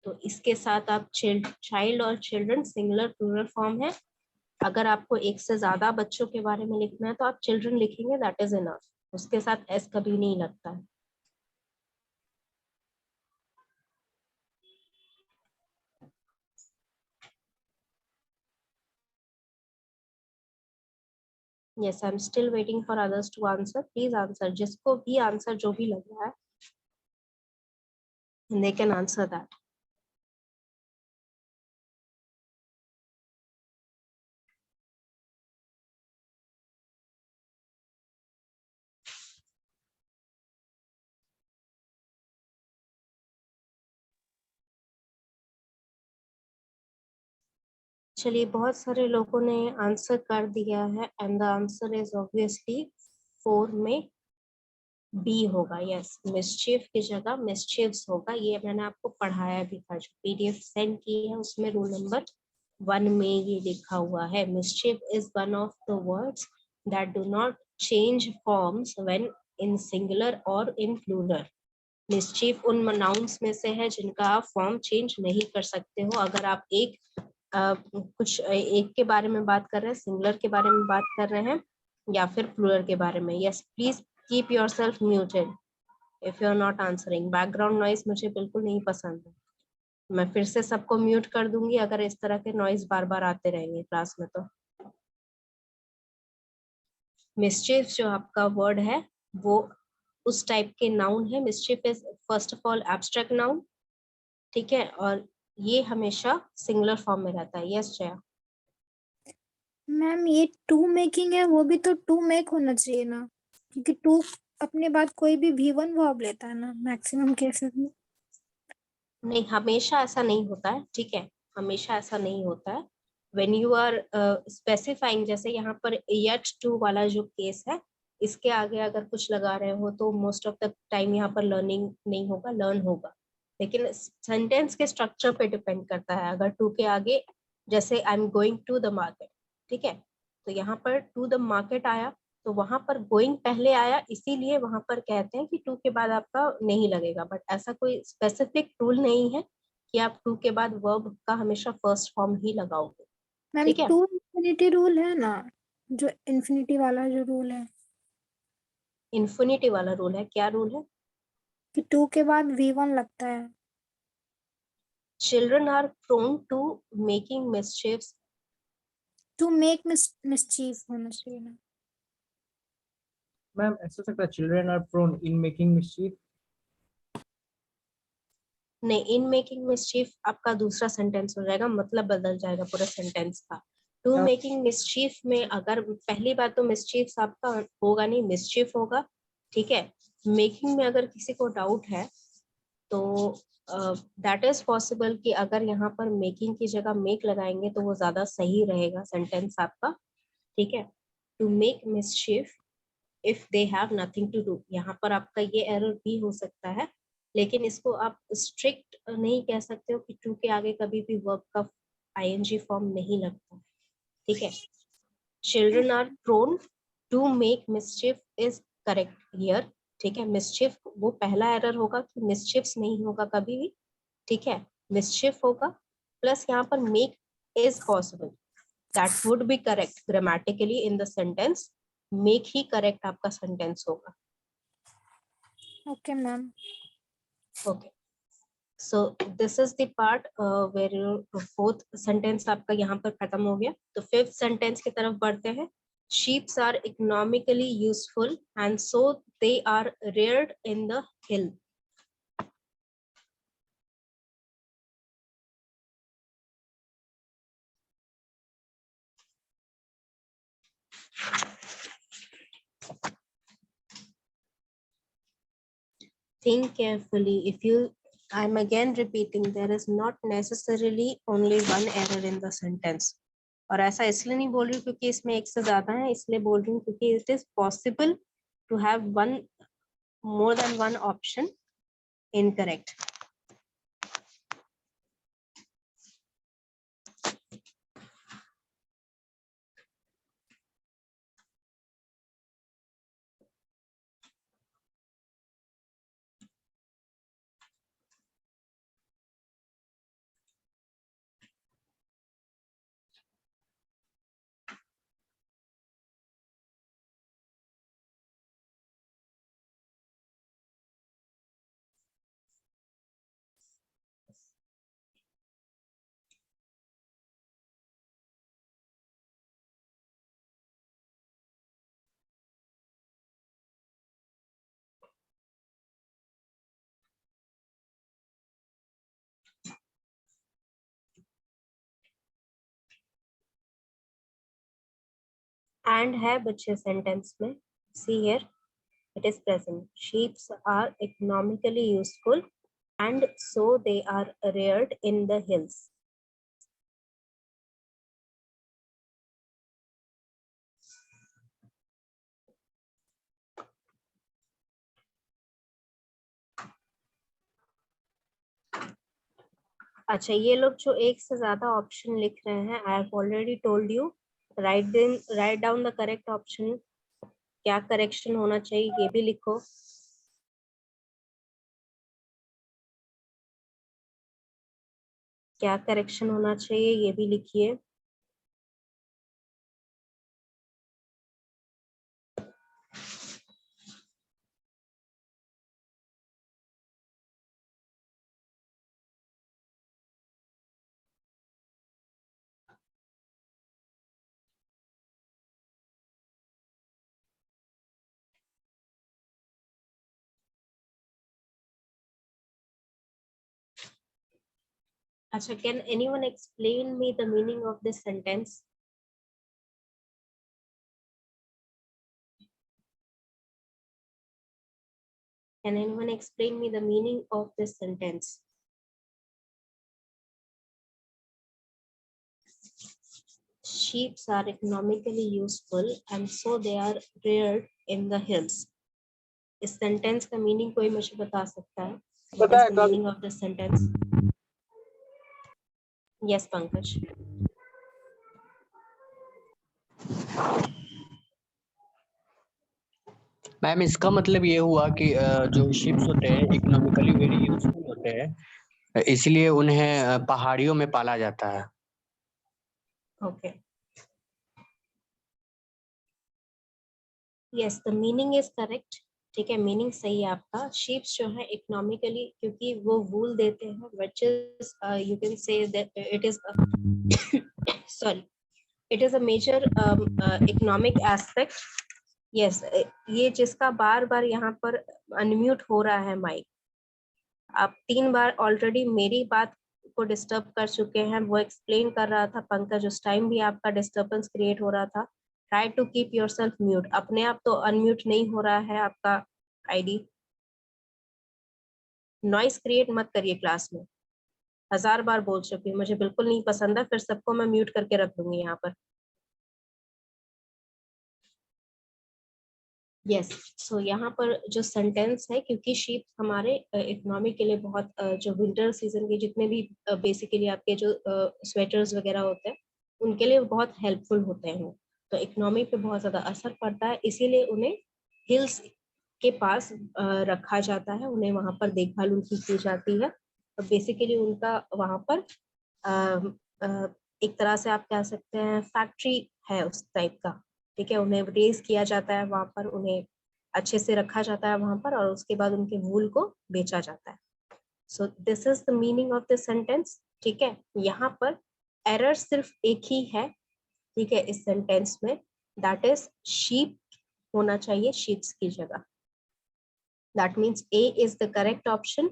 तो इसके साथ आप चाइल्ड और चिल्ड्रन सिंगुलर प्लूरल फॉर्म है. अगर आपको एक से ज्यादा बच्चों के बारे में लिखना है तो आप चिल्ड्रन लिखेंगे, दैट इज इनफ. उसके साथ एस कभी नहीं लगता है. Yes, I'm still waiting for others to answer. Please answer. जिसको भी आंसर जो भी लग रहा है, they can answer that. चलिए, बहुत सारे लोगों ने आंसर कर दिया है and the answer is obviously 4 में बी होगा. यस, मिसचीफ की जगह मिसचीव्स होगा. ये मैंने आपको पढ़ाया भी था, जो पीडीएफ सेंड की है उसमें रूल नंबर 1 में ये लिखा हुआ है. Mischief is one of the words that do not change forms when in singular और इन प्लूरल. मिसचीफ उन नाउन्स में से है जिनका आप फॉर्म चेंज नहीं कर सकते हो. अगर आप कुछ एक के बारे में बात कर रहे हैं, सिंगुलर के बारे में बात कर रहे हैं या फिर प्लूरल के बारे में. Yes, please keep yourself muted if you are not answering. Background noise मुझे बिल्कुल नहीं पसंद है. मैं फिर से सबको म्यूट कर दूंगी अगर इस तरह के नॉइज बार बार आते रहेंगे क्लास में. तो मिसचीफ जो आपका वर्ड है वो उस टाइप के नाउन है. Mischief is first of all abstract noun. ठीक है, और ये हमेशा सिंगुलर फॉर्म में रहता है. यस जया. मैम, ये टू मेकिंग है, वो भी तो टू मेक होना चाहिए ना, क्योंकि टू अपने बाद कोई भी V1 वर्ब लेता है ना मैक्सिमम केसेस में. नहीं, हमेशा ऐसा नहीं होता है. ठीक है, हमेशा ऐसा नहीं होता है. व्हेन यू आर स्पेसिफाइंग, जैसे यहाँ पर येट टू वाला जो केस है, इसके आगे अगर कुछ लगा रहे हो तो मोस्ट ऑफ द टाइम यहाँ पर लर्निंग नहीं होगा, लर्न होगा. लेकिन सेंटेंस के स्ट्रक्चर पे डिपेंड करता है. अगर टू के आगे जैसे I am going to the market, ठीक है, तो यहाँ पर टू द मार्केट आया तो वहां पर गोइंग पहले आया, इसीलिए वहां पर कहते हैं कि टू के बाद आपका नहीं लगेगा. बट ऐसा कोई स्पेसिफिक रूल नहीं है कि आप टू के बाद वर्ब का हमेशा फर्स्ट फॉर्म ही लगाओगे. मैम, ठीक है, टू इन्फिनिटी रूल है ना, जो इन्फिनिटी वाला जो रूल है, इन्फिनिटी वाला रूल है. क्या रूल है? कि टू के बाद V1 लगता है. Children are prone to making mischiefs. To make mischief होना चाहिए ना. मैम ऐसा हो सकता है children are prone in making mischief. नहीं, इन मेकिंग मिसचीफ आपका दूसरा सेंटेंस हो जाएगा, मतलब बदल जाएगा पूरा सेंटेंस का. टू मेकिंग मिसचीफ में अगर पहली बात तो मिसचीफ आपका होगा नहीं, मिसचीफ होगा. ठीक है, मेकिंग में अगर किसी को डाउट है तो दैट इज पॉसिबल कि अगर यहाँ पर मेकिंग की जगह मेक लगाएंगे तो वो ज्यादा सही रहेगा सेंटेंस आपका, ठीक है। To make mischief if they have nothing to do, यहाँ पर आपका ये एरर भी हो सकता है, लेकिन इसको आप स्ट्रिक्ट नहीं कह सकते हो कि टू के आगे कभी भी वर्ब का आईएनजी फॉर्म नहीं लगता, ठीक है। Children are prone to make mischief is correct here, ठीक है। मिसचिफ वो पहला एरर होगा कि मिसचिफ्स नहीं होगा कभी भी, ठीक है, मिसचिफ होगा, प्लस यहाँ पर make is possible, that would be correct grammatically in the sentence, make ही करेक्ट आपका सेंटेंस होगा। Okay ma'am. Okay, so this is the part where your fourth sentence आपका यहाँ पर खत्म हो गया। तो फिफ्थ सेंटेंस की तरफ बढ़ते हैं। Sheeps are economically useful and so they are reared in the hill. Think carefully. If you, I'm again repeating, there is not necessarily only one error in the sentence. और ऐसा इसलिए नहीं बोल रही हूँ क्योंकि इसमें एक से ज्यादा है, इसलिए बोल रही हूँ क्योंकि it is possible to have one more than one option incorrect. And है बच्चे सेंटेंस में, see here it is present. Sheeps are economically useful and so they are reared in the hills. अच्छा, ये लोग जो एक से ज्यादा ऑप्शन लिख रहे हैं, I have already told you, write down the correct option. क्या करेक्शन होना चाहिए ये भी लिखो। क्या करेक्शन होना चाहिए ये भी लिखिए। अच्छा, can anyone explain me the meaning of this sentence? Can anyone explain me the meaning of this sentence? Sheep are economically useful and so they are reared in the hills. इस सेंटेंस का मीनिंग कोई मुझे बता सकता है? What is the meaning of this sentence? Yes, Pankaj. Ma'am इसका मतलब ये हुआ कि जो शिप्स होते हैं इकोनॉमिकली वेरी यूजफुल होते हैं, इसलिए उन्हें पहाड़ियों में पाला जाता है। Okay. Yes, the meaning is correct. ठीक है, मीनिंग सही है आपका। शीप्स जो है इकोनॉमिकली, क्योंकि वो वूल देते हैं, which is you can say that it is sorry, it is a major economic aspect. Yes, ये जिसका बार बार यहाँ पर अनम्यूट हो रहा है माइक, आप 3 बार ऑलरेडी मेरी बात को डिस्टर्ब कर चुके हैं। वो एक्सप्लेन कर रहा था पंकज, उस टाइम भी आपका डिस्टर्बेंस क्रिएट हो रहा था। Try to keep yourself mute. अपने आप तो अनम्यूट नहीं हो रहा है आपका आईडी। नॉइस क्रिएट मत करिए क्लास में, 1000 बार बोल चुकी हूँ, मुझे बिल्कुल नहीं पसंद है, फिर सबको मैं म्यूट करके रख दूंगी यहाँ पर। यस, सो यहाँ पर जो सेंटेंस है, क्योंकि शीप हमारे इकोनॉमी के लिए बहुत जो विंटर सीजन के जितने भी बेसिकली आपके जो स्वेटर्स वगैरह होते हैं उनके लिए बहुत हेल्पफुल होते हैं, तो इकोनॉमी पे बहुत ज़्यादा असर पड़ता है, इसीलिए उन्हें हिल्स के पास रखा जाता है, उन्हें वहाँ पर देखभाल उनकी की जाती है, और बेसिकली उनका वहाँ पर एक तरह से आप कह सकते हैं फैक्ट्री है उस टाइप का, ठीक है। उन्हें रेज किया जाता है वहाँ पर, उन्हें अच्छे से रखा जाता है वहाँ पर, और उसके बाद उनके वूल को बेचा जाता है। सो this is the meaning of this sentence, ठीक है। यहाँ पर एरर सिर्फ एक ही है, ठीक है, इस सेंटेंस में, दैट इज शीप होना चाहिए शीप्स की जगह। That means A is the correct option,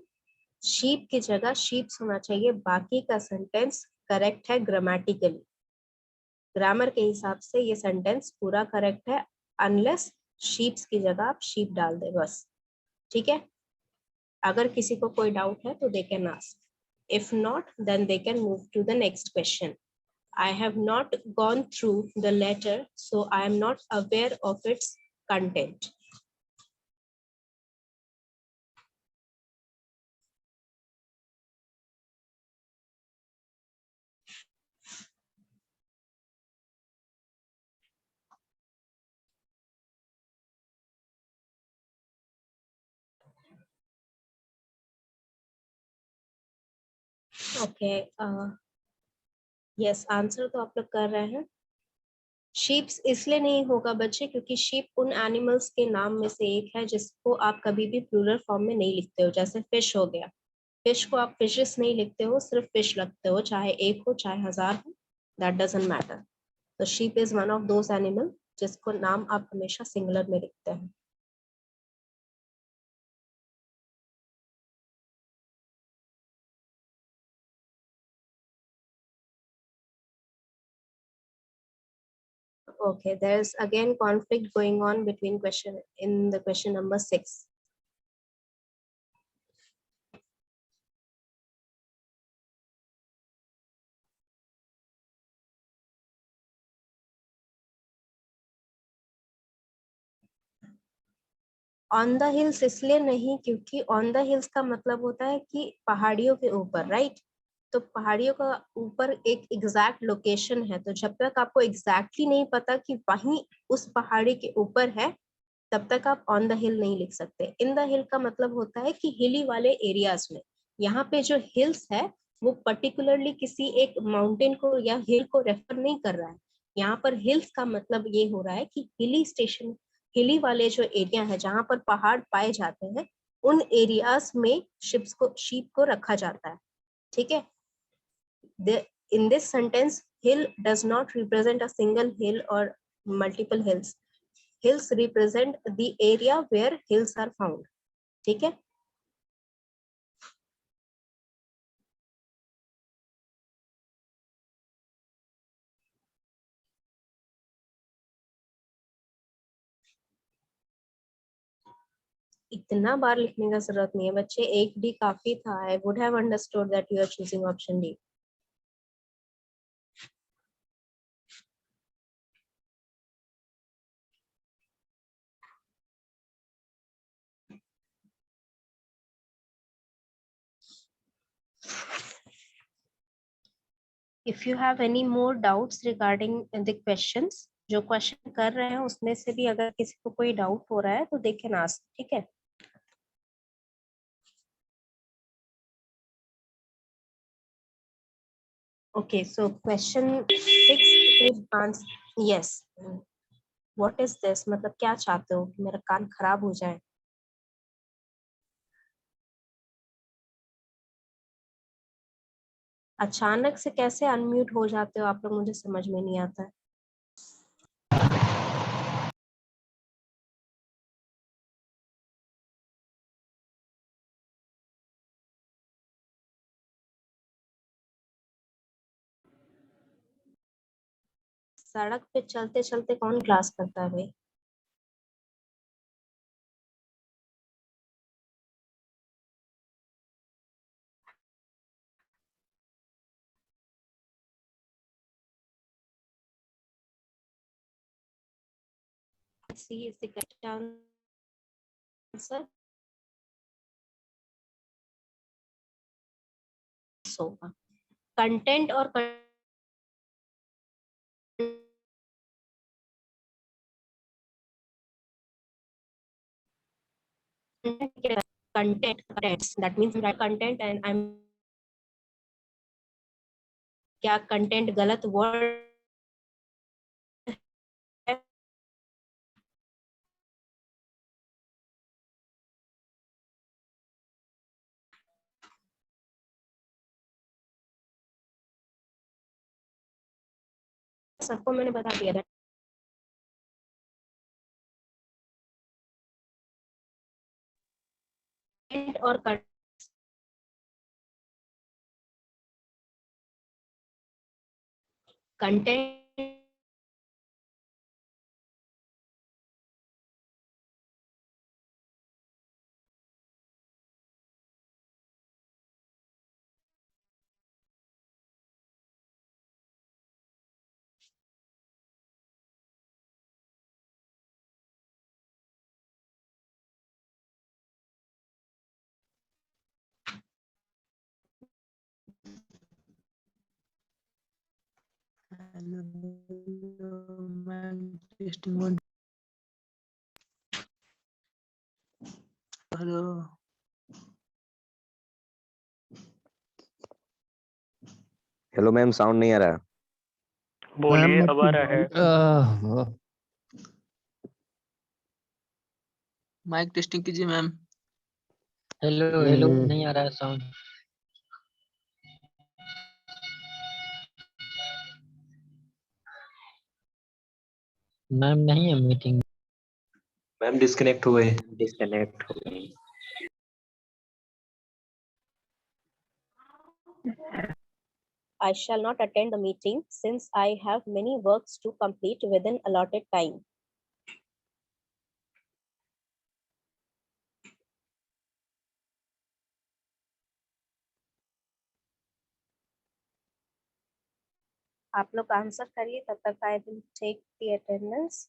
sheep की जगह शीप्स होना चाहिए। बाकी का सेंटेंस करेक्ट है ग्रामेटिकली, ग्रामर के हिसाब से ये सेंटेंस पूरा करेक्ट है, अनलेस शीप्स की जगह आप शीप डाल दे बस, ठीक है। अगर किसी को कोई डाउट है तो they can ask, if not then they can move to the next question. I have not gone through the letter, so I am not aware of its content. Okay, yes, answer तो आप लोग कर रहे हैं। शीप्स इसलिए नहीं होगा बच्चे क्योंकि शीप उन एनिमल्स के नाम में से एक है जिसको आप कभी भी प्लूरल फॉर्म में नहीं लिखते हो, जैसे फिश हो गया, फिश को आप फिशेस नहीं लिखते हो, सिर्फ फिश लगते हो, चाहे एक हो चाहे 1000 हो, दैट डजंट मैटर। तो sheep is one of those animal जिसको नाम आप हमेशा सिंगुलर में लिखते हैं। Okay, there's again conflict going on between the question number 6. On the hills इसलिए नहीं क्योंकि ऑन द हिल्स का मतलब होता है कि पहाड़ियों के ऊपर, राइट। तो पहाड़ियों का ऊपर एक एग्जैक्ट लोकेशन है, तो जब तक आपको एग्जैक्टली नहीं पता कि वहीं उस पहाड़ी के ऊपर है तब तक आप ऑन द हिल नहीं लिख सकते। इन द हिल का मतलब होता है कि हिली वाले एरियाज में, यहाँ पे जो हिल्स है वो पर्टिकुलरली किसी एक माउंटेन को या हिल को रेफर नहीं कर रहा है। यहाँ पर हिल्स का मतलब ये हो रहा है कि हिली स्टेशन, हिली वाले जो एरिया है जहाँ पर पहाड़ पाए जाते हैं उन एरियाज में शीप को रखा जाता है, ठीक है। In this sentence, hill does not represent a single hill or multiple hills. Hills represent the area where hills are found, ठीक है। इतना बार लिखने का जरूरत नहीं है बच्चे, एक डी काफी था। I would have understood that you are choosing option D. If you have any more doubts regarding the questions, जो क्वेश्चन कर रहे हैं उसमें से भी अगर किसी को कोई डाउट हो रहा है तो they can ask, ठीक है। Okay, so question 6 is answer. Yes. What is this? मतलब क्या चाहते हो कि मेरा कान खराब हो जाए? अचानक से कैसे अनम्यूट हो जाते हो आप लोग, मुझे समझ में नहीं आता है। सड़क पे चलते चलते कौन क्लास करता है भाई? C is the correct answer. होगा कंटेंट और content that means that content and I'm क्या कंटेंट गलत वर्ड सबको मैंने बता दिया था और content hello hello ma'am, sound नहीं आ रहा। बोलिए, अब आ रहा है। माइक टेस्टिंग कीजिए मैम। हेलो हेलो, नहीं आ रहा है साउंड। मैम नहीं है मीटिंग। मैम डिस्कनेक्ट हुए। डिस्कनेक्ट हो गई। I shall not attend the meeting since I have many works to complete within allotted time. आप लोग आंसर करिए, तब तक I will take the attendance.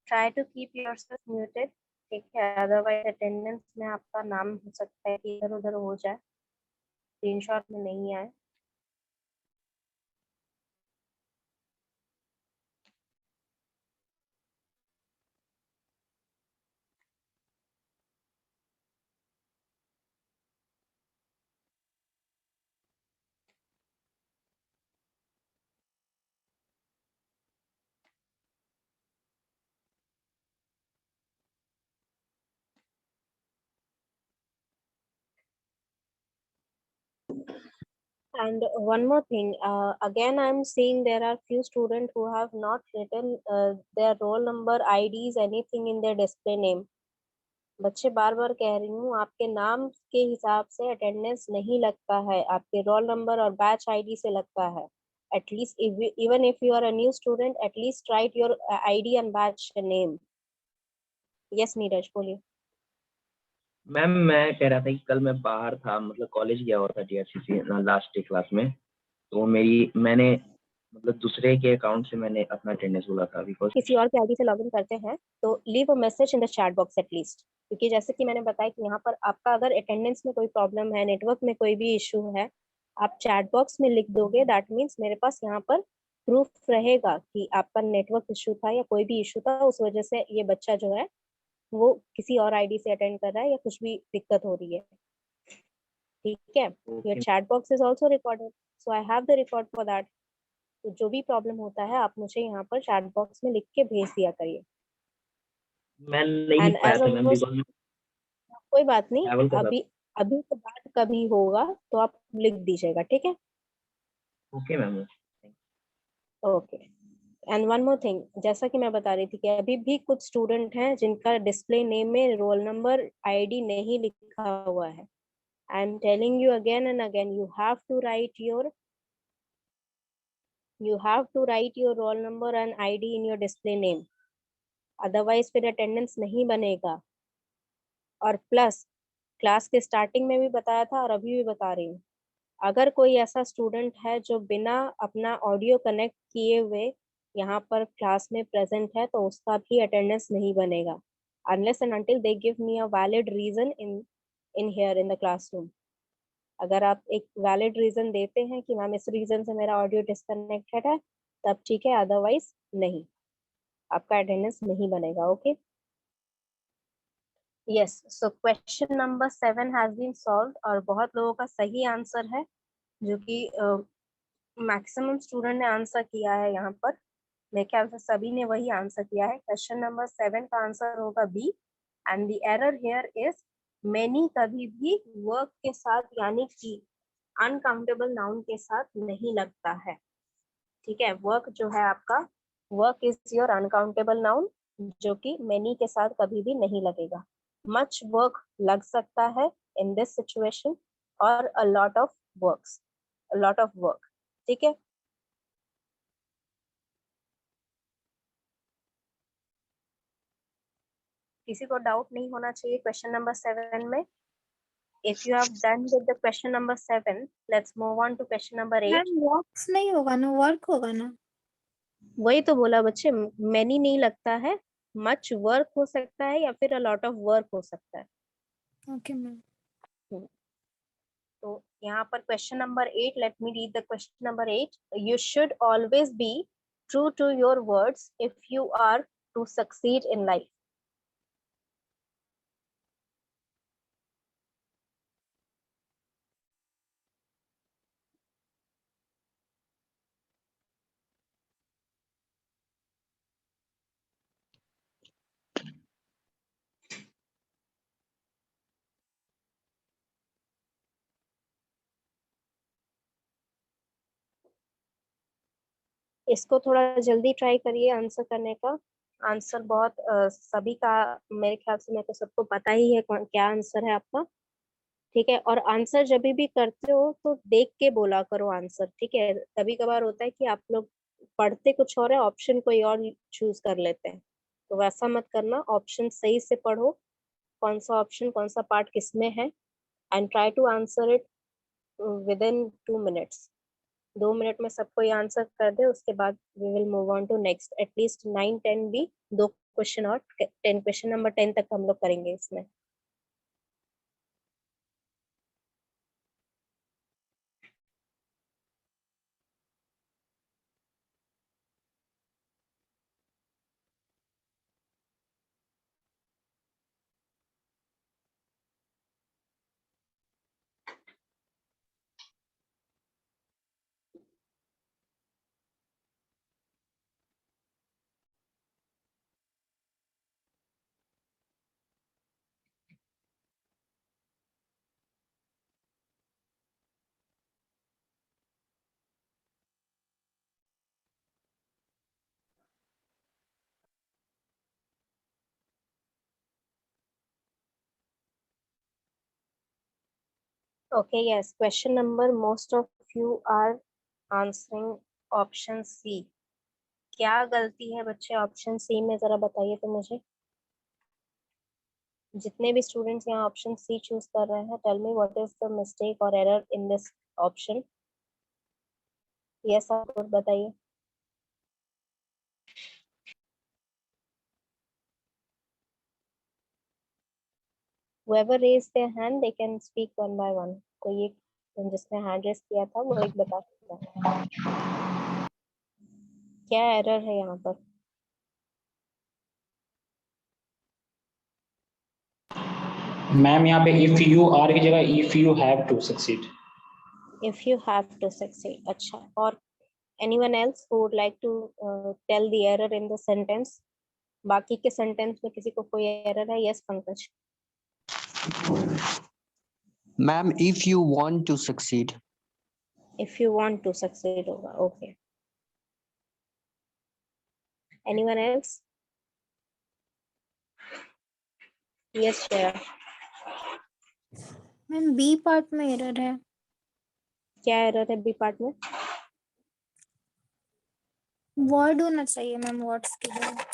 Try to keep yourself muted. ठीक है, अदरवाइज अटेंडेंस में आपका नाम हो सकता है कि इधर उधर हो जाए, स्क्रीनशॉट में नहीं आए। And one more thing, again I'm seeing there are few students who have not written their roll number, IDs, anything in their display name. बच्चे बार बार कह रही हूँ, आपके नाम के हिसाब से अटेंडेंस नहीं लगता है, आपके रोल नंबर और बैच आईडी से लगता है। At least even if you are a new student, at least write your ID and batch name. Yes Neeraj, बोलिए। मैम मैं कह रहा था कि कल मैं बाहर था, मतलब कॉलेज गया हुआ था DRCC लास्ट डे क्लास में, तो मैंने मतलब दूसरे के अकाउंट से मैंने अपना अटेंडेंस बोला था। बिकॉज किसी और के आईडी से लॉगिन करते हैं तो leave a message in the chat box at least, क्योंकि जैसे कि मैंने बताया कि यहाँ पर आपका अगर अटेंडेंस में कोई प्रॉब्लम है, नेटवर्क में कोई भी इशू है, आप चैट बॉक्स में लिख दोगे, दैट मीन्स मेरे पास यहाँ पर प्रूफ रहेगा कि आपका नेटवर्क इशू था या कोई भी इशू था, उस वजह से ये बच्चा जो है वो किसी और आईडी से अटेंड कर रहा है या कुछ भी दिक्कत हो रही है। ठीक है, your chat box is also recorded, so I have the record for that. तो जो भी प्रॉब्लम होता है आप मुझे यहाँ पर चैट बॉक्स में लिख के भेज दिया करिए। मैं नहीं लिख पाया था मैम, बिकॉज कोई बात नहीं, अभी अभी के बाद कभी होगा तो आप लिख दीजिएगा, ठीक है? Okay ma'am. Okay. And one more thing, जैसा कि मैं बता रही थी कि अभी भी कुछ स्टूडेंट हैं जिनका डिस्प्ले नेम में रोल नंबर आईडी नहीं लिखा हुआ है। आई am telling you again and again, you have to write your roll number and ID in your display name, otherwise फिर अटेंडेंस नहीं बनेगा। और प्लस क्लास के स्टार्टिंग में भी बताया था और अभी भी बता रही हूँ, अगर कोई ऐसा स्टूडेंट है जो बिना अपना ऑडियो कनेक्ट किए हुए यहाँ पर क्लास में प्रेजेंट है तो उसका भी अटेंडेंस नहीं बनेगा, unless and until they give me a valid reason in here in the classroom. अगर आप एक वैलिड रीजन देते हैं कि मैम इस रीजन से मेरा ऑडियो डिस्कनेक्टेड है, तब ठीक है, अदरवाइज नहीं, आपका अटेंडेंस नहीं बनेगा। Okay, yes. So question number 7 has been solved और बहुत लोगों का सही आंसर है, जो कि मैक्सिमम स्टूडेंट ने आंसर किया है। यहाँ पर मेरे ख्याल से सभी ने वही आंसर किया है। क्वेश्चन नंबर 7 का आंसर होगा B, and the error here is many कभी भी वर्क के साथ यानी कि अनकाउंटेबल नाउन के साथ नहीं लगता है, ठीक है? वर्क जो है आपका, work is your uncountable noun, जो कि मेनी के साथ कभी भी नहीं लगेगा। मच वर्क लग सकता है इन दिस सिचुएशन, और अ लॉट ऑफ वर्क, ठीक है? किसी को डाउट नहीं होना चाहिए क्वेश्चन नंबर 7 में। If you have done with the question number 7, let's move on to question number 8. Ma'am works नहीं होगा ना, वर्क होगा ना? वही तो बोला बच्चे, मैनी नहीं लगता है, मच वर्क हो सकता है या फिर अ लॉट ऑफ वर्क हो सकता है। Okay ma'am. तो यहाँ पर question number 8, let me read the question number 8। You should always be true to your words if you are to succeed in life. इसको थोड़ा जल्दी ट्राई करिए आंसर करने का। आंसर बहुत सभी का मेरे ख्याल से, मेरे को सबको पता ही है क्या आंसर है आपका, ठीक है? और आंसर जब भी करते हो तो देख के बोला करो आंसर, ठीक है? कभी कभार होता है कि आप लोग पढ़ते कुछ और है, ऑप्शन कोई और चूज कर लेते हैं, तो वैसा मत करना। ऑप्शन सही से पढ़ो, कौन सा ऑप्शन कौन सा पार्ट किसमें है, and try to answer it within 2 minutes. 2 minute में सबको ये आंसर कर दे, उसके बाद we will move on to next. At least 9 10 भी 2 क्वेश्चन और 10, क्वेश्चन नंबर 10 तक हम लोग करेंगे इसमें। Okay, yes. Question number, most of you are answering option C. क्या गलती है बच्चे ऑप्शन सी में, जरा बताइए तो मुझे। जितने भी स्टूडेंट्स यहाँ ऑप्शन सी चूज कर रहे हैं, tell me what is the mistake और error in this option. Yes, आप बताइए। Whoever raised their hand, they can speak one by one. कोई एक जिसने हैंड रेस किया था वो एक बता सकता है क्या एरर है यहाँ पर। मैम यहाँ पे इफ यू आर की जगह if you have to succeed. If you have to succeed, अच्छा। और anyone else who would like to tell the error in the sentence? बाकी के सेंटेंस में किसी को कोई एरर है? Yes Pankaj. Ma'am if you want to succeed. If you want to succeed होगा। Okay, anyone else? Yes Shreya. Ma'am B part में एरर है। क्या एरर है बी पार्ट में? वर्ड होना चाहिए मैम, वर्ड्स की जगह।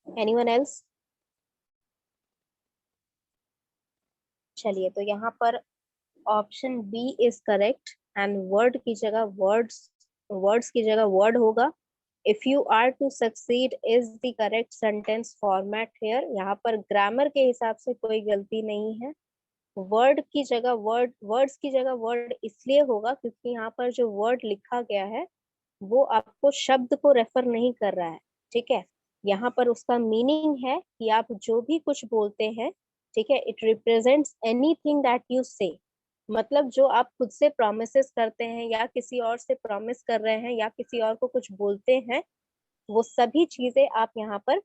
Anyone else? चलिए, तो यहाँ पर option B is correct and word की जगह वर्ड्स की जगह वर्ड होगा। If you are to succeed is the correct sentence format here. यहाँ पर ग्रामर के हिसाब से कोई गलती नहीं है। वर्ड की जगह वर्ड्स की जगह वर्ड इसलिए होगा क्योंकि यहाँ पर जो वर्ड लिखा गया है वो आपको शब्द को रेफर नहीं कर रहा है। ठीक है, यहाँ पर उसका मीनिंग है कि आप जो भी कुछ बोलते हैं, ठीक है, it represents anything that you से। मतलब जो आप खुद से प्रॉमिसेस करते हैं या किसी और से प्रॉमिस कर रहे हैं या किसी और को कुछ बोलते हैं, वो सभी चीजें आप यहाँ पर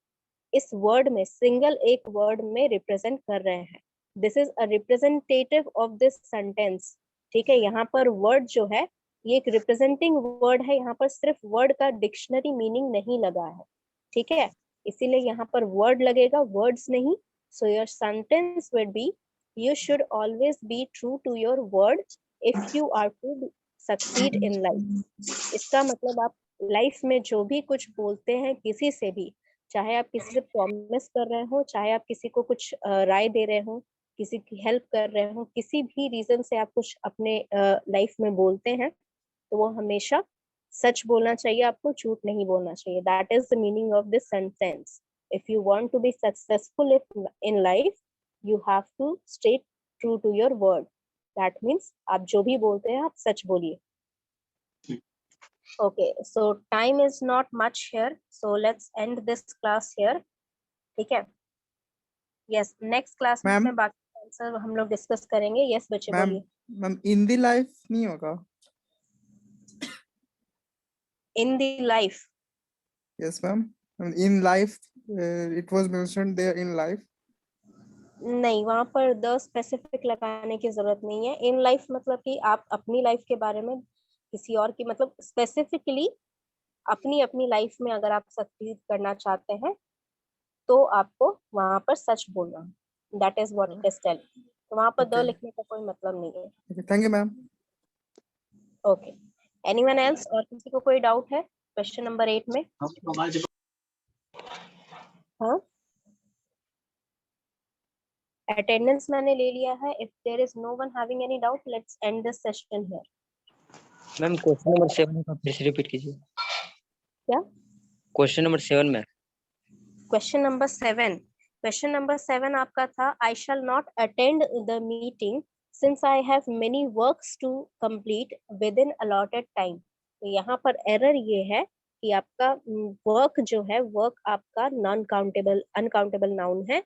इस वर्ड में, सिंगल एक वर्ड में रिप्रेजेंट कर रहे हैं। This is a representative of this sentence. ठीक है, यहाँ पर वर्ड जो है ये एक रिप्रेजेंटिंग वर्ड है। यहाँ पर सिर्फ वर्ड का डिक्शनरी मीनिंग नहीं लगा है। ठीक है, इसीलिए यहाँ पर वर्ड लगेगा, वर्ड्स नहीं। सो your sentence would be you should always be true to your word if you are to succeed in life। इसका मतलब आप लाइफ में जो भी कुछ बोलते हैं किसी से भी, चाहे आप किसी से प्रॉमिस कर रहे हो, चाहे आप किसी को कुछ राय दे रहे हो, किसी की हेल्प कर रहे हो, किसी भी रीजन से आप कुछ अपने लाइफ में बोलते हैं, तो वो हमेशा सच बोलना चाहिए, आपको झूठ नहीं बोलना चाहिए। That is the meaning of this sentence. If you want to be successful in life you have to stay true to your word। that means आप जो भी बोलते हैं आप सच बोलिए। okay, so time is not much here, so let's end this class here। ठीक है, yes, next class में बाकी आंसर हम लोग डिस्कस करेंगे। yes बच्चे बोलिए। मैम इन दी लाइफ नहीं होगा? in the life? yes ma'am, in life it was mentioned there in life। नहीं, वहां पर द स्पेसिफिक लगाने की जरूरत नहीं है। इन लाइफ मतलब कि आप अपनी लाइफ के बारे में किसी और की, मतलब स्पेसिफिकली अपनी अपनी लाइफ में अगर आप सक्सीड करना चाहते हैं तो आपको वहां पर सच बोलना। That is what it is telling. तो वहां पर द लिखने का कोई मतलब नहीं है। Thank you ma'am. Okay, anyone else? और किसी को कोई डाउट है क्वेश्चन नंबर 8 में? हाँ, अटेंडेंस मैंने ले लिया है। If there is no one having any doubt, let's end this session here. Ma'am question number 7 का फिर से रिपीट कीजिए। क्या क्वेश्चन नंबर 7 में? क्वेश्चन नंबर 7 आपका था, I shall not attend the meeting since I have many works to complete within allotted time. तो यहाँ पर एरर ये है कि आपका वर्क जो है, वर्क आपका नॉन काउंटेबल अनकाउंटेबल नाउन है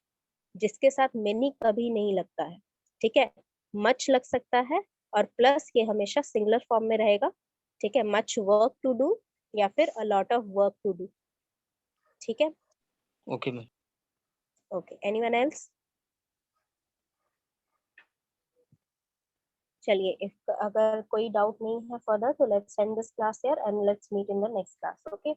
जिसके साथ मेनी कभी नहीं लगता है। ठीक है, मच लग सकता है और प्लस ये हमेशा सिंगुलर फॉर्म में रहेगा। ठीक है, मच वर्क टू डू या फिर a lot of work to do. ठीक है, okay ma'am. Okay, anyone else? चलिए, इफ अगर कोई डाउट नहीं है फर्दर, तो let's end this class here and let's meet in the next class. Okay.